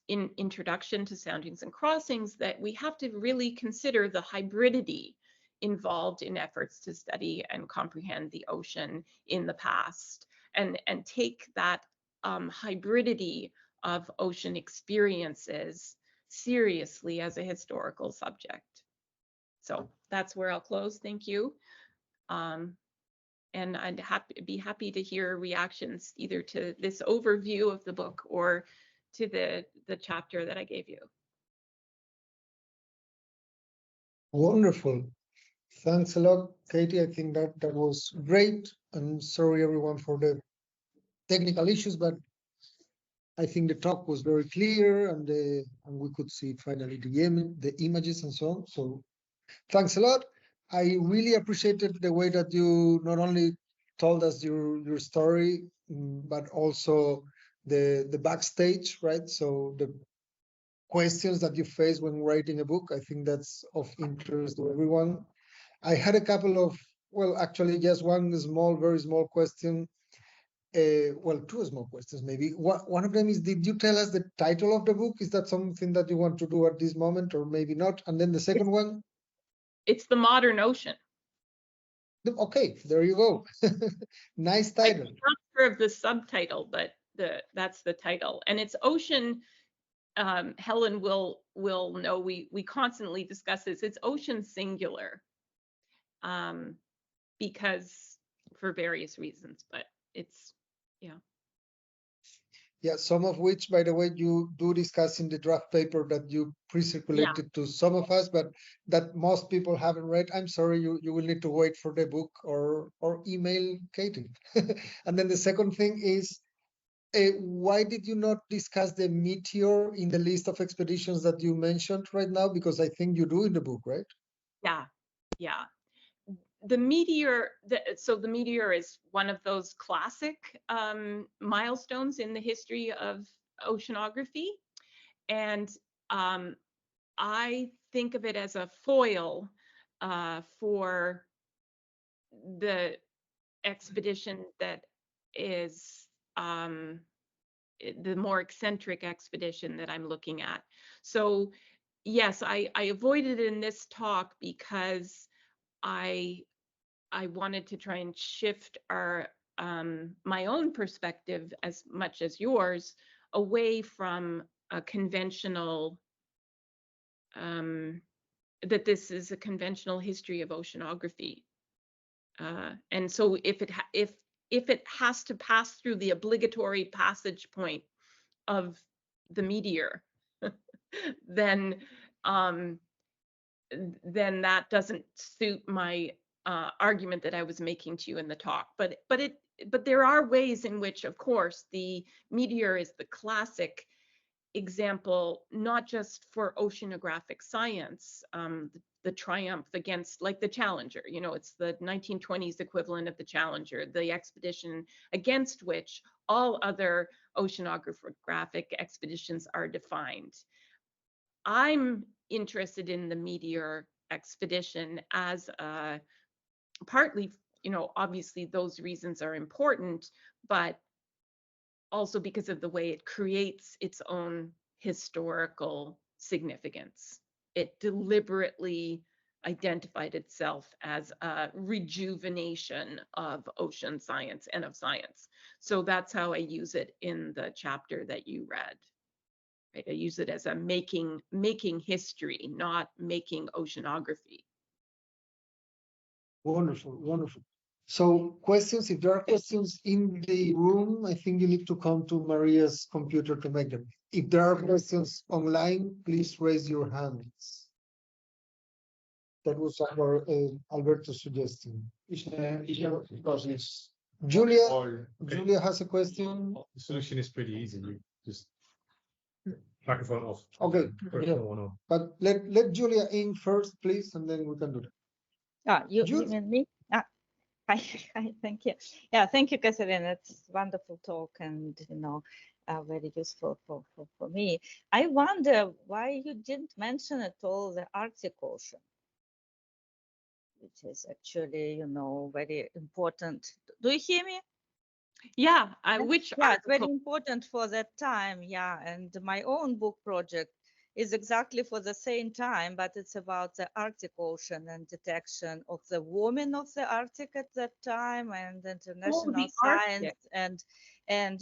in Introduction to Soundings and Crossings, that we have to really consider the hybridity involved in efforts to study and comprehend the ocean in the past, and take that hybridity of ocean experiences seriously as a historical subject. So that's where I'll close. Thank you. And I'd be happy to hear reactions either to this overview of the book or to the chapter that I gave you. Wonderful. Thanks a lot, Katey. I think that was great. I'm sorry, everyone, for the technical issues, but I think the talk was very clear, and we could see finally the images and so on. So thanks a lot. I really appreciated the way that you not only told us your story, but also the backstage, right? So the questions that you face when writing a book, I think that's of interest to everyone. I had a couple of, well, actually just one very small question. Well, two small questions maybe. One of them is, did you tell us the title of the book? Is that something that you want to do at this moment, or maybe not? And then the second one? It's The Modern Ocean. Okay, there you go. Nice title. I'm not sure of the subtitle, but that's the title. And it's ocean. Helen will know. We constantly discuss this. It's ocean singular, because for various reasons. But it's Yeah, some of which, by the way, you do discuss in the draft paper that you pre-circulated to some of us, but that most people haven't read. I'm sorry, you will need to wait for the book or email Katey. And then the second thing is, why did you not discuss the meteor in the list of expeditions that you mentioned right now? Because I think you do in the book, right? Yeah. The meteor, so the meteor is one of those classic milestones in the history of oceanography. And I think of it as a foil for the expedition that is the more eccentric expedition that I'm looking at. So yes, I avoided it in this talk because I wanted to try and shift our my own perspective as much as yours away from a conventional that this is a conventional history of oceanography, and so if it has to pass through the obligatory passage point of the meteor, then that doesn't suit my argument that I was making to you in the talk. But there are ways in which, of course, the meteor is the classic example, not just for oceanographic science, the triumph against, like, the Challenger. You know, it's the 1920s equivalent of the Challenger, the expedition against which all other oceanographic expeditions are defined. I'm interested in the meteor expedition as partly, you know, obviously those reasons are important, but also because of the way it creates its own historical significance. It deliberately identified itself as a rejuvenation of ocean science and of science. So that's how I use it in the chapter that you read. Right? I use it as a making history, not making oceanography. Wonderful, wonderful. So questions, if there are questions in the room, I think you need to come to Maria's computer to make them. If there are questions online, please raise your hands. That was our Alberto's suggestion. Julia has a question. The solution is pretty easy. You just microphone off. Okay, First yeah. one on. But let Julia in first, please, and then we can do that. You Julia. mean me? Hi, thank you. Yeah, thank you, Katherine. It's wonderful talk and, very useful for me. I wonder why you didn't mention at all the Arctic Ocean, which is actually, very important. Do you hear me? Yeah, Yeah, which yeah, it's very article? important for that time. Yeah, and my own book project is exactly for the same time, but it's about the Arctic Ocean and detection of the warming of the Arctic at that time, and international the science Arctic. and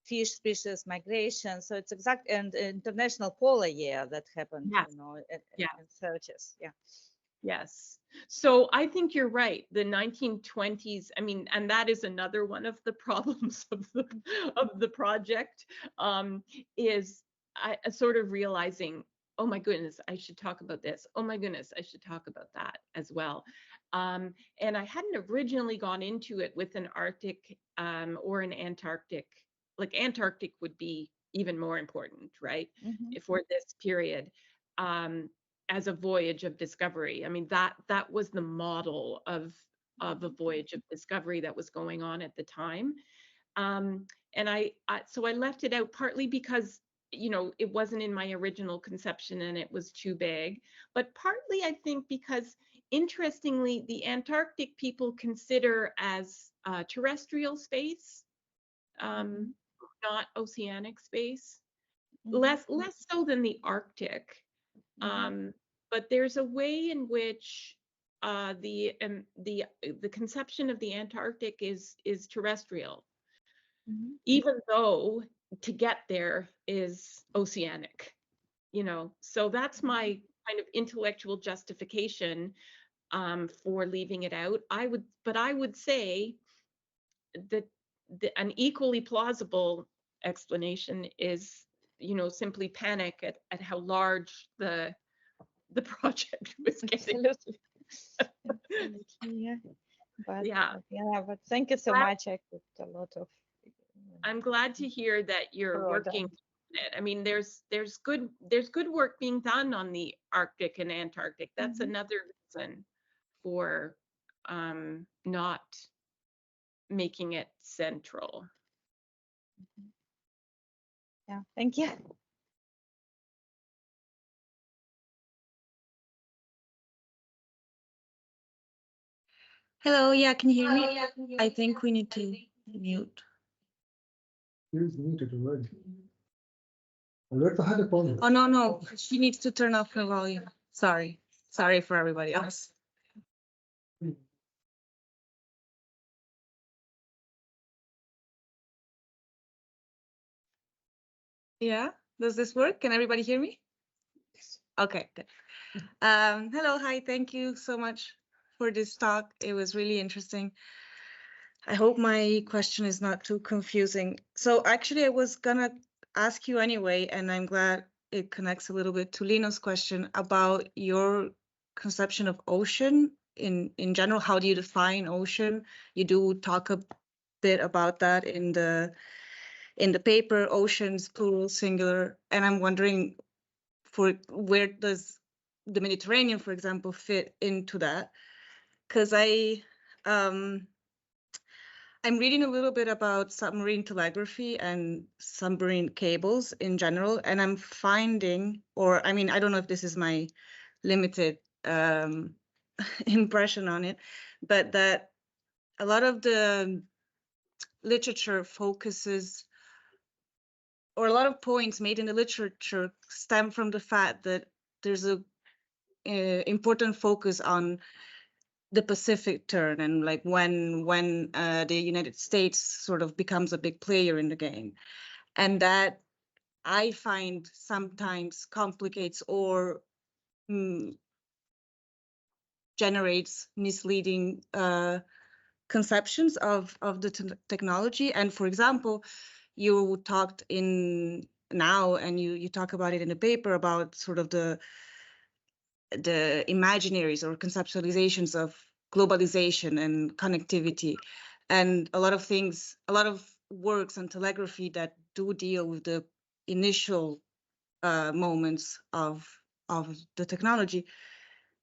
fish species migration. So it's and international polar year that happened, Yes. in 30s. Yeah. Yes. So I think you're right. The 1920s, I mean, and that is another one of the problems of the project, is sort of realizing, oh my goodness, I should talk about this. Oh my goodness, I should talk about that as well. And I hadn't originally gone into it with an Arctic or an Antarctic. Like Antarctic would be even more important, right? Mm-hmm. For this period. As a voyage of discovery. I mean, that was the model of a voyage of discovery that was going on at the time. And so I left it out partly because, it wasn't in my original conception and it was too big, but partly I think because interestingly, the Antarctic people consider as terrestrial space, not oceanic space, less so than the Arctic. But there's a way in which the conception of the Antarctic is terrestrial, even though to get there is oceanic. So that's my kind of intellectual justification for leaving it out. I would say that an equally plausible explanation is, simply panic at how large the project was getting. Absolutely. Absolutely, yeah. But Yeah. But thank you so much. I put a lot of. I'm glad to hear that you're Well working done. on it. I mean, there's good work being done on the Arctic and Antarctic. That's another reason for not making it central. Yeah, thank you. Hello, yeah, can you hear me? I think we need to mute. Here's muted already. Alberto had a problem. Oh, no, she needs to turn off her volume. Sorry for everybody else. Yeah, does this work? Can everybody hear me? Yes. Okay, good. Hello, hi, thank you so much for this talk. It was really interesting. I hope my question is not too confusing. So actually, I was gonna ask you anyway, and I'm glad it connects a little bit to Lino's question about your conception of ocean in general. How do you define ocean? You do talk a bit about that in the paper, oceans, plural, singular, and I'm wondering for where does the Mediterranean, for example, fit into that? Because I'm reading a little bit about submarine telegraphy and submarine cables in general, and I'm finding, or I mean, I don't know if this is my limited impression on it, but that a lot of the literature focuses, or a lot of points made in the literature stem from the fact that there's a important focus on the Pacific turn and like when the United States sort of becomes a big player in the game, and that I find sometimes complicates or generates misleading conceptions of the technology. And for example, you talked in now, and you talk about it in the paper about sort of the imaginaries or conceptualizations of globalization and connectivity, and a lot of works on telegraphy that do deal with the initial moments of the technology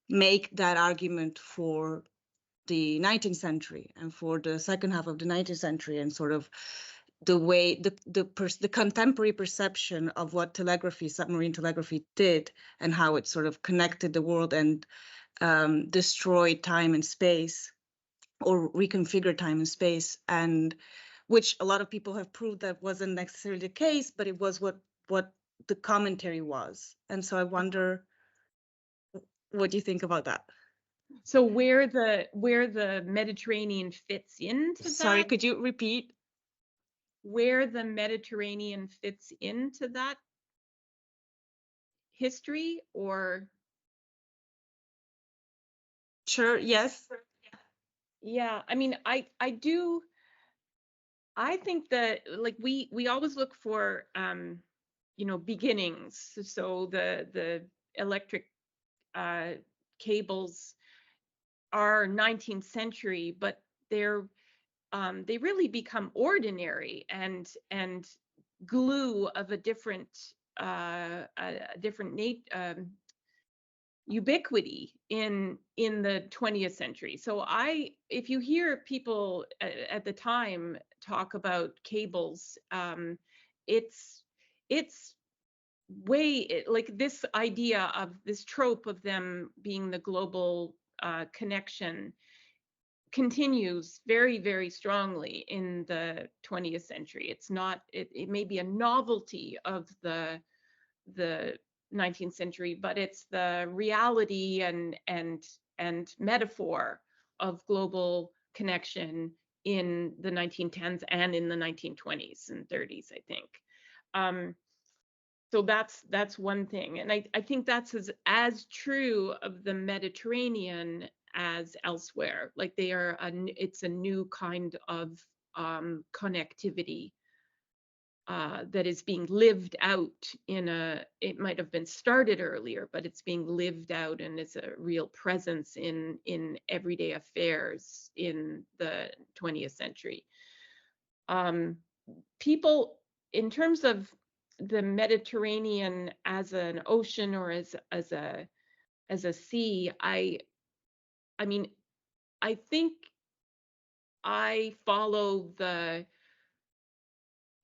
make that argument for the 19th century and for the second half of the 19th century, and sort of the way the contemporary perception of what telegraphy, submarine telegraphy, did, and how it sort of connected the world and destroyed time and space, or reconfigured time and space, and which a lot of people have proved that wasn't necessarily the case, but it was what the commentary was. And so I wonder, what do you think about that? So where the Mediterranean fits into that? Sorry, could you repeat? Where the Mediterranean fits into that history, or? Sure, yes. Yeah, I mean, I think that, like, we always look for beginnings. So the electric cables are 19th century, but they really become ordinary and glue of a different ubiquity in the 20th century. So if you hear people at the time talk about cables, it's like this idea of this trope of them being the global connection continues very, very strongly in the 20th century. It's not, it may be a novelty of the 19th century, but it's the reality and metaphor of global connection in the 1910s and in the 1920s and 30s, I think. So that's one thing. And I think that's as true of the Mediterranean as elsewhere. Like it's a new kind of connectivity that is being lived out it might have been started earlier, but it's being lived out, and it's a real presence in everyday affairs in the 20th century. People, in terms of the Mediterranean as an ocean or as a sea, I mean, I think I follow the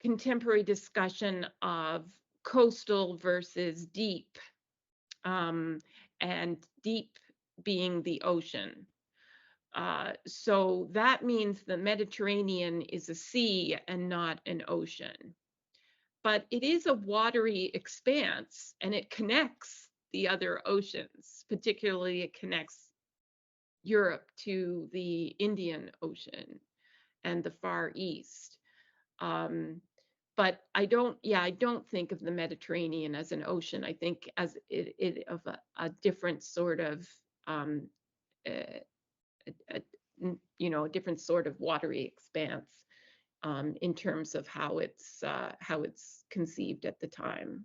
contemporary discussion of coastal versus deep, and deep being the ocean. So that means the Mediterranean is a sea and not an ocean. But it is a watery expanse, and it connects the other oceans. Particularly, it connects Europe to the Indian Ocean and the Far East. But I don't think of the Mediterranean as an ocean. I think as it of a different sort of a different sort of watery expanse in terms of how it's conceived at the time.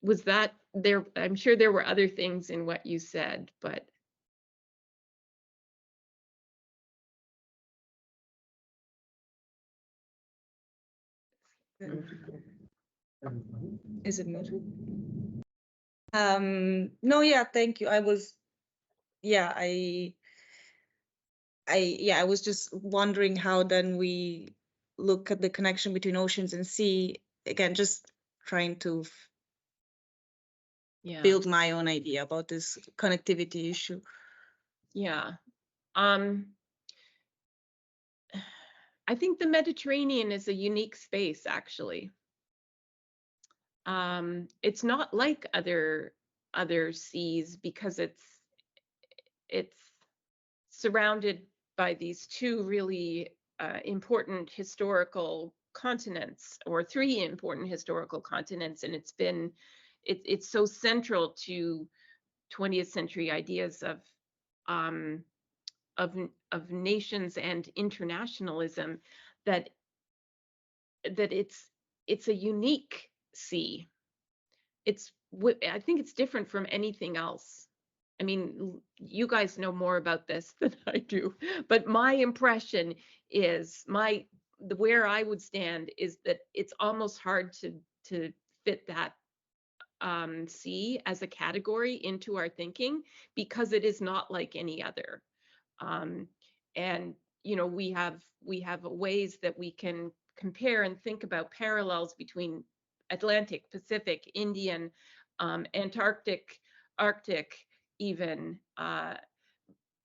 Was that there? I'm sure there were other things in what you said, but. Is it muted? No, yeah, thank you. I was just wondering how then we look at the connection between oceans and sea. Again, just trying to build my own idea about this connectivity issue. Yeah. I think the Mediterranean is a unique space, actually. It's not like other seas because it's surrounded by these two really important historical continents, or three important historical continents, and it's so central to 20th century ideas um, of nations and internationalism, that it's a unique sea. I think it's different from anything else. I mean, you guys know more about this than I do, but my impression is where I would stand is that it's almost hard to fit that sea as a category into our thinking, because it is not like any other. And we have ways that we can compare and think about parallels between Atlantic, Pacific, Indian, Antarctic, Arctic, even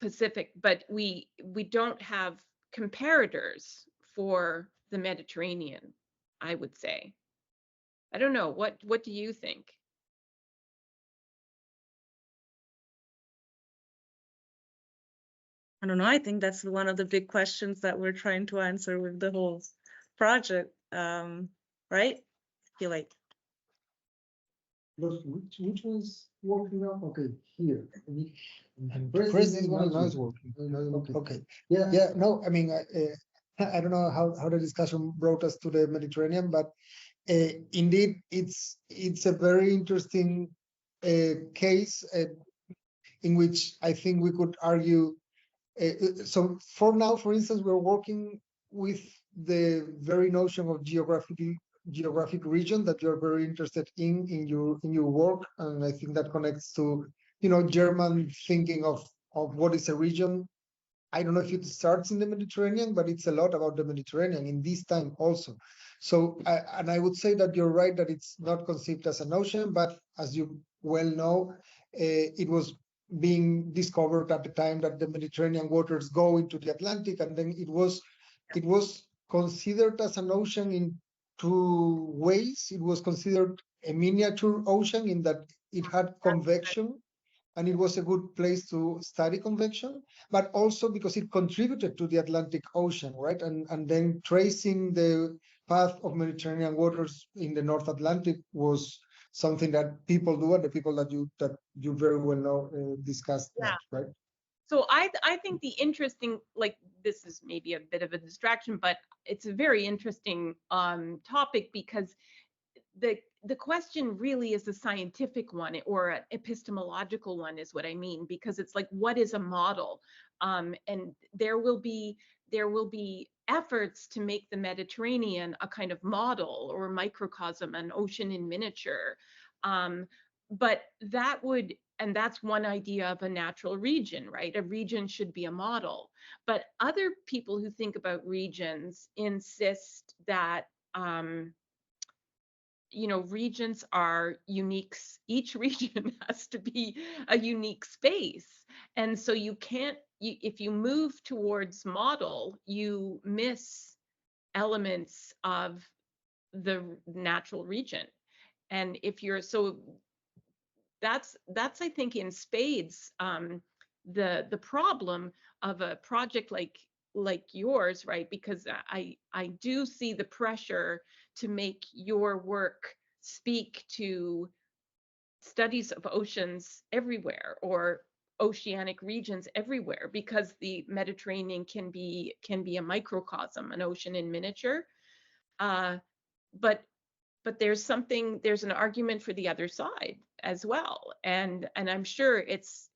Pacific, but we don't have comparators for the Mediterranean, I would say. I don't know. What do you think? I don't know. I think that's one of the big questions that we're trying to answer with the whole project, right? I feel like. Which one's working now? Okay, here. And Press this one now is working. Okay. Yeah. No, I mean, I don't know how the discussion brought us to the Mediterranean, but indeed, it's a very interesting case in which I think we could argue. So for now, for instance, we're working with the very notion of geographic region that you're very interested in your work, and I think that connects to German thinking of what is a region. I don't know if it starts in the Mediterranean, but it's a lot about the Mediterranean in this time also. So, and I would say that you're right that it's not conceived as an ocean, but as you well know, it was being discovered at the time that the Mediterranean waters go into the Atlantic, and then it was considered as an ocean in two ways. It was considered a miniature ocean in that it had convection, and it was a good place to study convection, but also because it contributed to the Atlantic Ocean, right? And then tracing the path of Mediterranean waters in the North Atlantic was something that people do, and the people that you very well know discussed that, right? So I think the interesting, like, this is maybe a bit of a distraction, but it's a very interesting topic, because the question really is a scientific one, or an epistemological one is what I mean, because it's like, what is a model? And there will be efforts to make the Mediterranean a kind of model or microcosm, an ocean in miniature. But that's one idea of a natural region, right? A region should be a model. But other people who think about regions insist that regions are unique. Each region has to be a unique space. And so if you move towards model, you miss elements of the natural region. And that's I think in spades the problem of a project like yours, right? Because I do see the pressure to make your work speak to studies of oceans everywhere, or oceanic regions everywhere, because the Mediterranean can be a microcosm, an ocean in miniature. But there's an argument for the other side as well, and I'm sure it's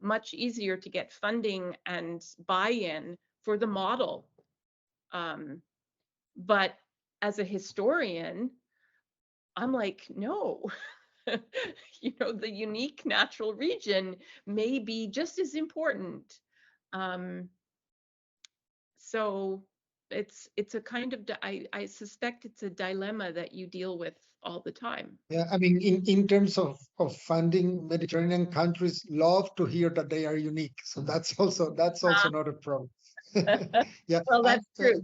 much easier to get funding and buy-in for the model. But as a historian, I'm like, no. The unique natural region may be just as important. So it's a kind of, I suspect it's a dilemma that you deal with all the time. Yeah, I mean, in terms of funding, Mediterranean countries love to hear that they are unique. So that's also not a problem. Yeah. Well, that's true.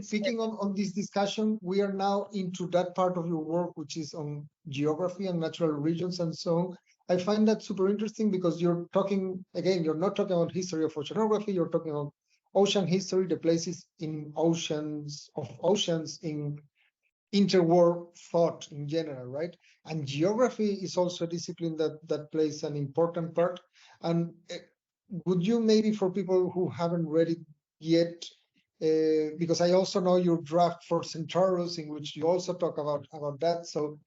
Speaking on this discussion, we are now into that part of your work, which is on geography and natural regions and so on. I find that super interesting, because you're talking, again, you're not talking about history of oceanography, you're talking about ocean history, the places in oceans in interwar thought in general, right? And geography is also a discipline that plays an important part. And would you maybe, for people who haven't read it yet, because I also know your draft for Centaurus, in which you also talk about that. So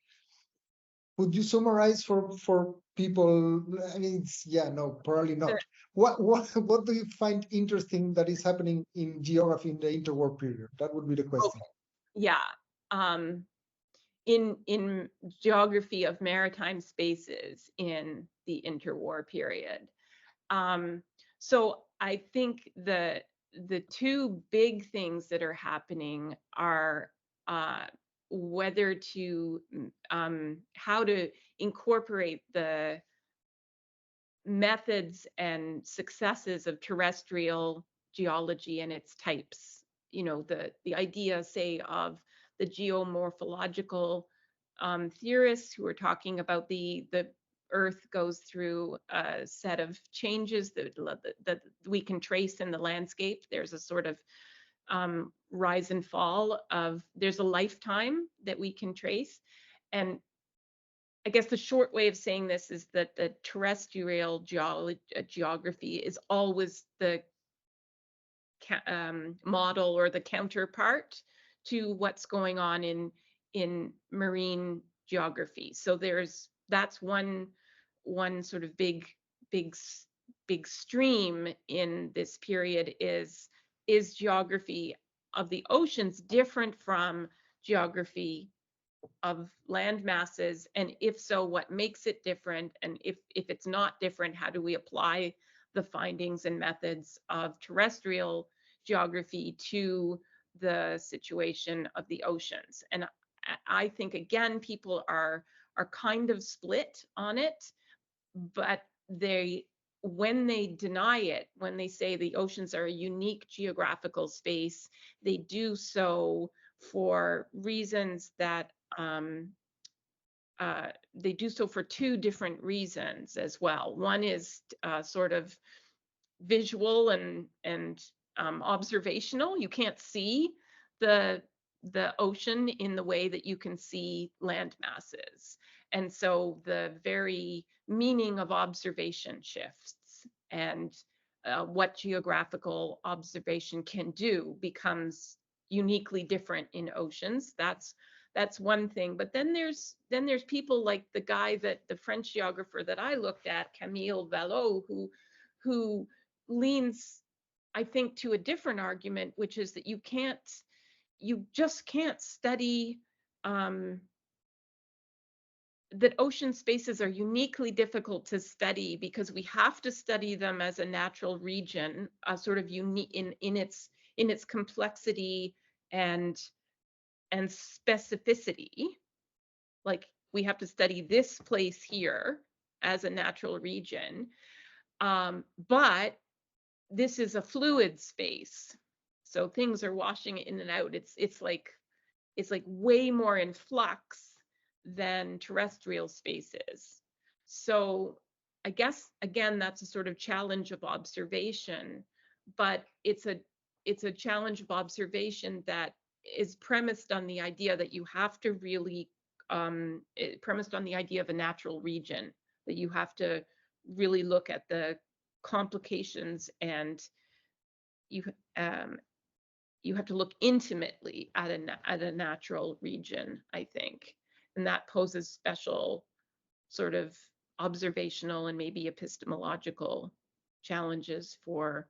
would you summarize for people? I mean, no, probably not. Sure. What do you find interesting that is happening in geography in the interwar period? That would be the question. Yeah. In geography of maritime spaces in the interwar period. So I think the two big things that are happening are whether to how to incorporate the methods and successes of terrestrial geology and its types. You know, the idea, say, of the geomorphological theorists who are talking about the Earth goes through a set of changes that we can trace in the landscape. There's a sort of rise and fall of, there's a lifetime that we can trace. And I guess the short way of saying this is that the terrestrial geography is always the model or the counterpart to what's going on in marine geography. So that's one sort of big stream in this period is geography of the oceans different from geography of land masses, and if so, what makes it different? And if it's not different, how do we apply the findings and methods of terrestrial geography to the situation of the oceans? And I think, again, people are kind of split on it, but when they deny it, when they say the oceans are a unique geographical space, they do so for reasons that they do so for two different reasons as well. One is sort of visual and observational. You can't see the ocean in the way that you can see land masses. And so the very meaning of observation shifts, and what geographical observation can do becomes uniquely different in oceans. That's one thing. But then there's people like the French geographer that I looked at, Camille Vallot, who leans, I think, to a different argument, which is that you just can't study that ocean spaces are uniquely difficult to study because we have to study them as a natural region, sort of unique in its complexity and specificity. Like, we have to study this place here as a natural region, but this is a fluid space, so things are washing in and out. It's like way more in flux than terrestrial spaces. So I guess, again, that's a sort of challenge of observation, but it's a challenge of observation that is premised on the idea that you have to really premised on the idea of a natural region, that you have to really look at the complications, and you have to look intimately at a natural region, I think. And that poses special sort of observational and maybe epistemological challenges for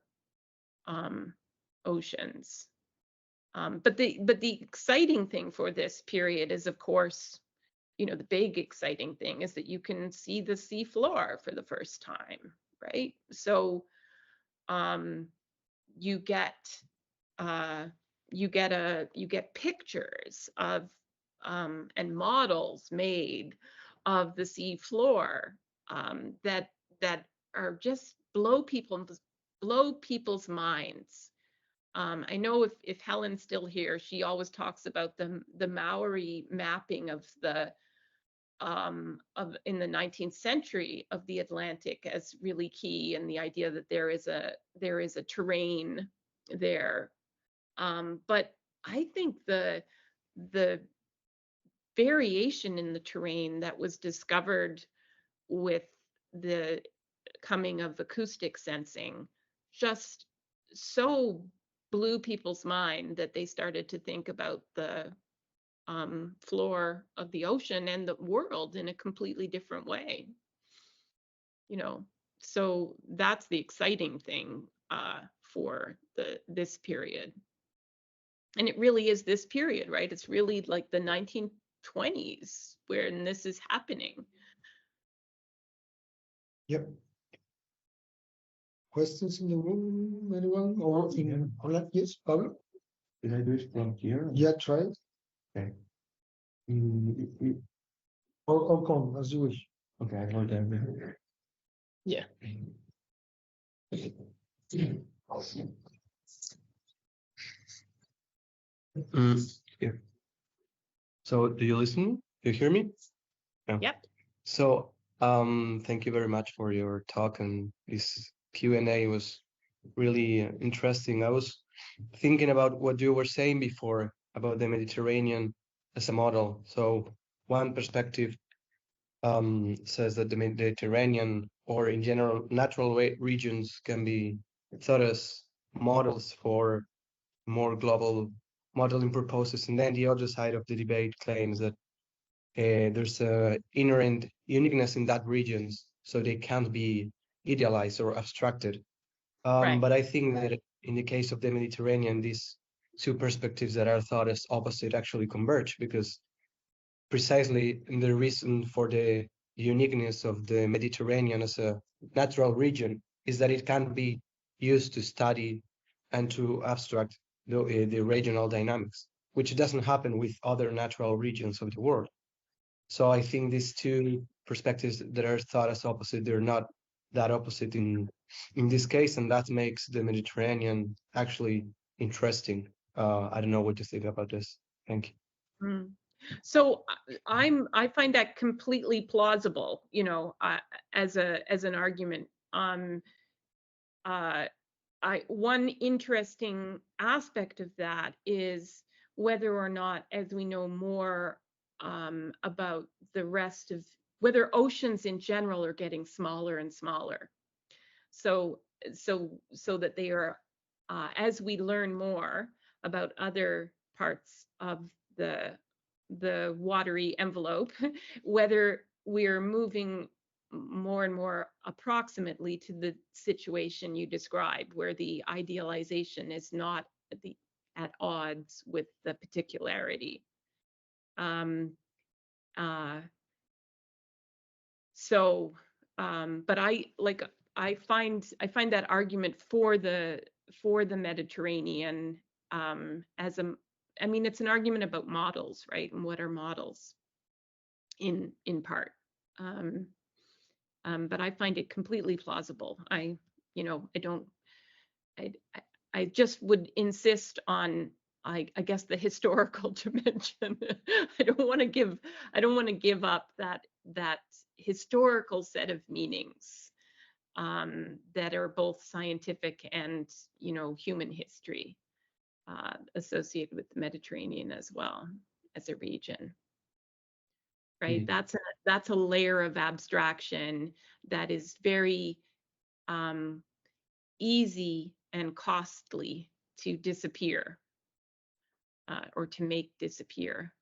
oceans. But the exciting thing for this period is, of course, the big exciting thing is that you can see the sea floor for the first time, right? So you get pictures of and models made of the sea floor that are just blow people's minds. I know if Helen's still here, she always talks about the Maori mapping of in the 19th century of the Atlantic as really key, and the idea that there is a terrain there. But I think the variation in the terrain that was discovered with the coming of acoustic sensing just so blew people's mind that they started to think about the floor of the ocean and the world in a completely different way. You know, so that's the exciting thing for this period. And it really is this period, right? It's really like the 1920s when this is happening. Yep. Questions in the room, anyone? Or in online? Yes, Pablo? Did I do it from here? Yeah, try it. Okay. Or come, as you wish. Okay, I go down. Yeah. Yeah. So do you listen? Do you hear me? Yeah. Yep. So thank you very much for your talk, and this Q&A was really interesting. I was thinking about what you were saying before about the Mediterranean as a model. So one perspective says that the Mediterranean, or in general natural regions, can be thought as models for more global modeling purposes. And then the other side of the debate claims that there's a inherent uniqueness in that regions, so they can't be idealized or abstracted. Right. But I think that in the case of the Mediterranean, these two perspectives that are thought as opposite actually converge, because precisely the reason for the uniqueness of the Mediterranean as a natural region is that it can be used to study and to abstract the regional dynamics, which doesn't happen with other natural regions of the world. So I think these two perspectives that are thought as opposite, they're not that opposite in this case, and that makes the Mediterranean actually interesting. I don't know what you think about this. Thank you. Mm. So I find that completely plausible, you know, as an argument. One interesting aspect of that is whether or not, as we know more about the rest of, whether oceans in general are getting smaller and smaller. So that they are, as we learn more about other parts of the watery envelope, whether we're moving more and more approximately to the situation you described, where the idealization is not at odds with the particularity. But I find that argument for the Mediterranean as a, I mean, it's an argument about models, right? And what are models in part. But I find it completely plausible. I just would insist on, I guess, the historical dimension. I don't want to give up that historical set of meanings that are both scientific and, you know, human history associated with the Mediterranean as well as a region. Right, that's a layer of abstraction that is very easy and costly to disappear or to make disappear.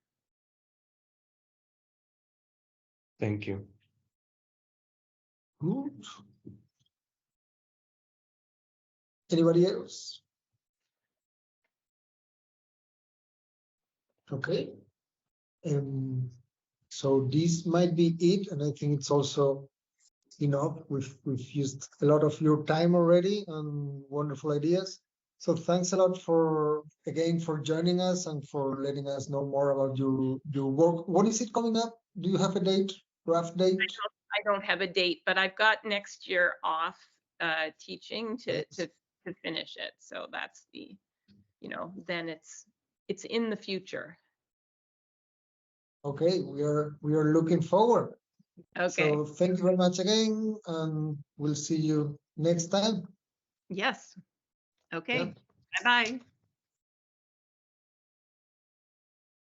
Thank you. Good. Anybody else? Okay. So this might be it, and I think it's also enough. We've used a lot of your time already and wonderful ideas. So thanks a lot for joining us and for letting us know more about your work. What is it coming up? Do you have a date, rough date? I don't have a date, but I've got next year off teaching to finish it. So that's the, you know, then it's in the future. Okay, we are looking forward. Okay. So thank you very much again, and we'll see you next time. Yes. Okay. Yeah. Bye-bye.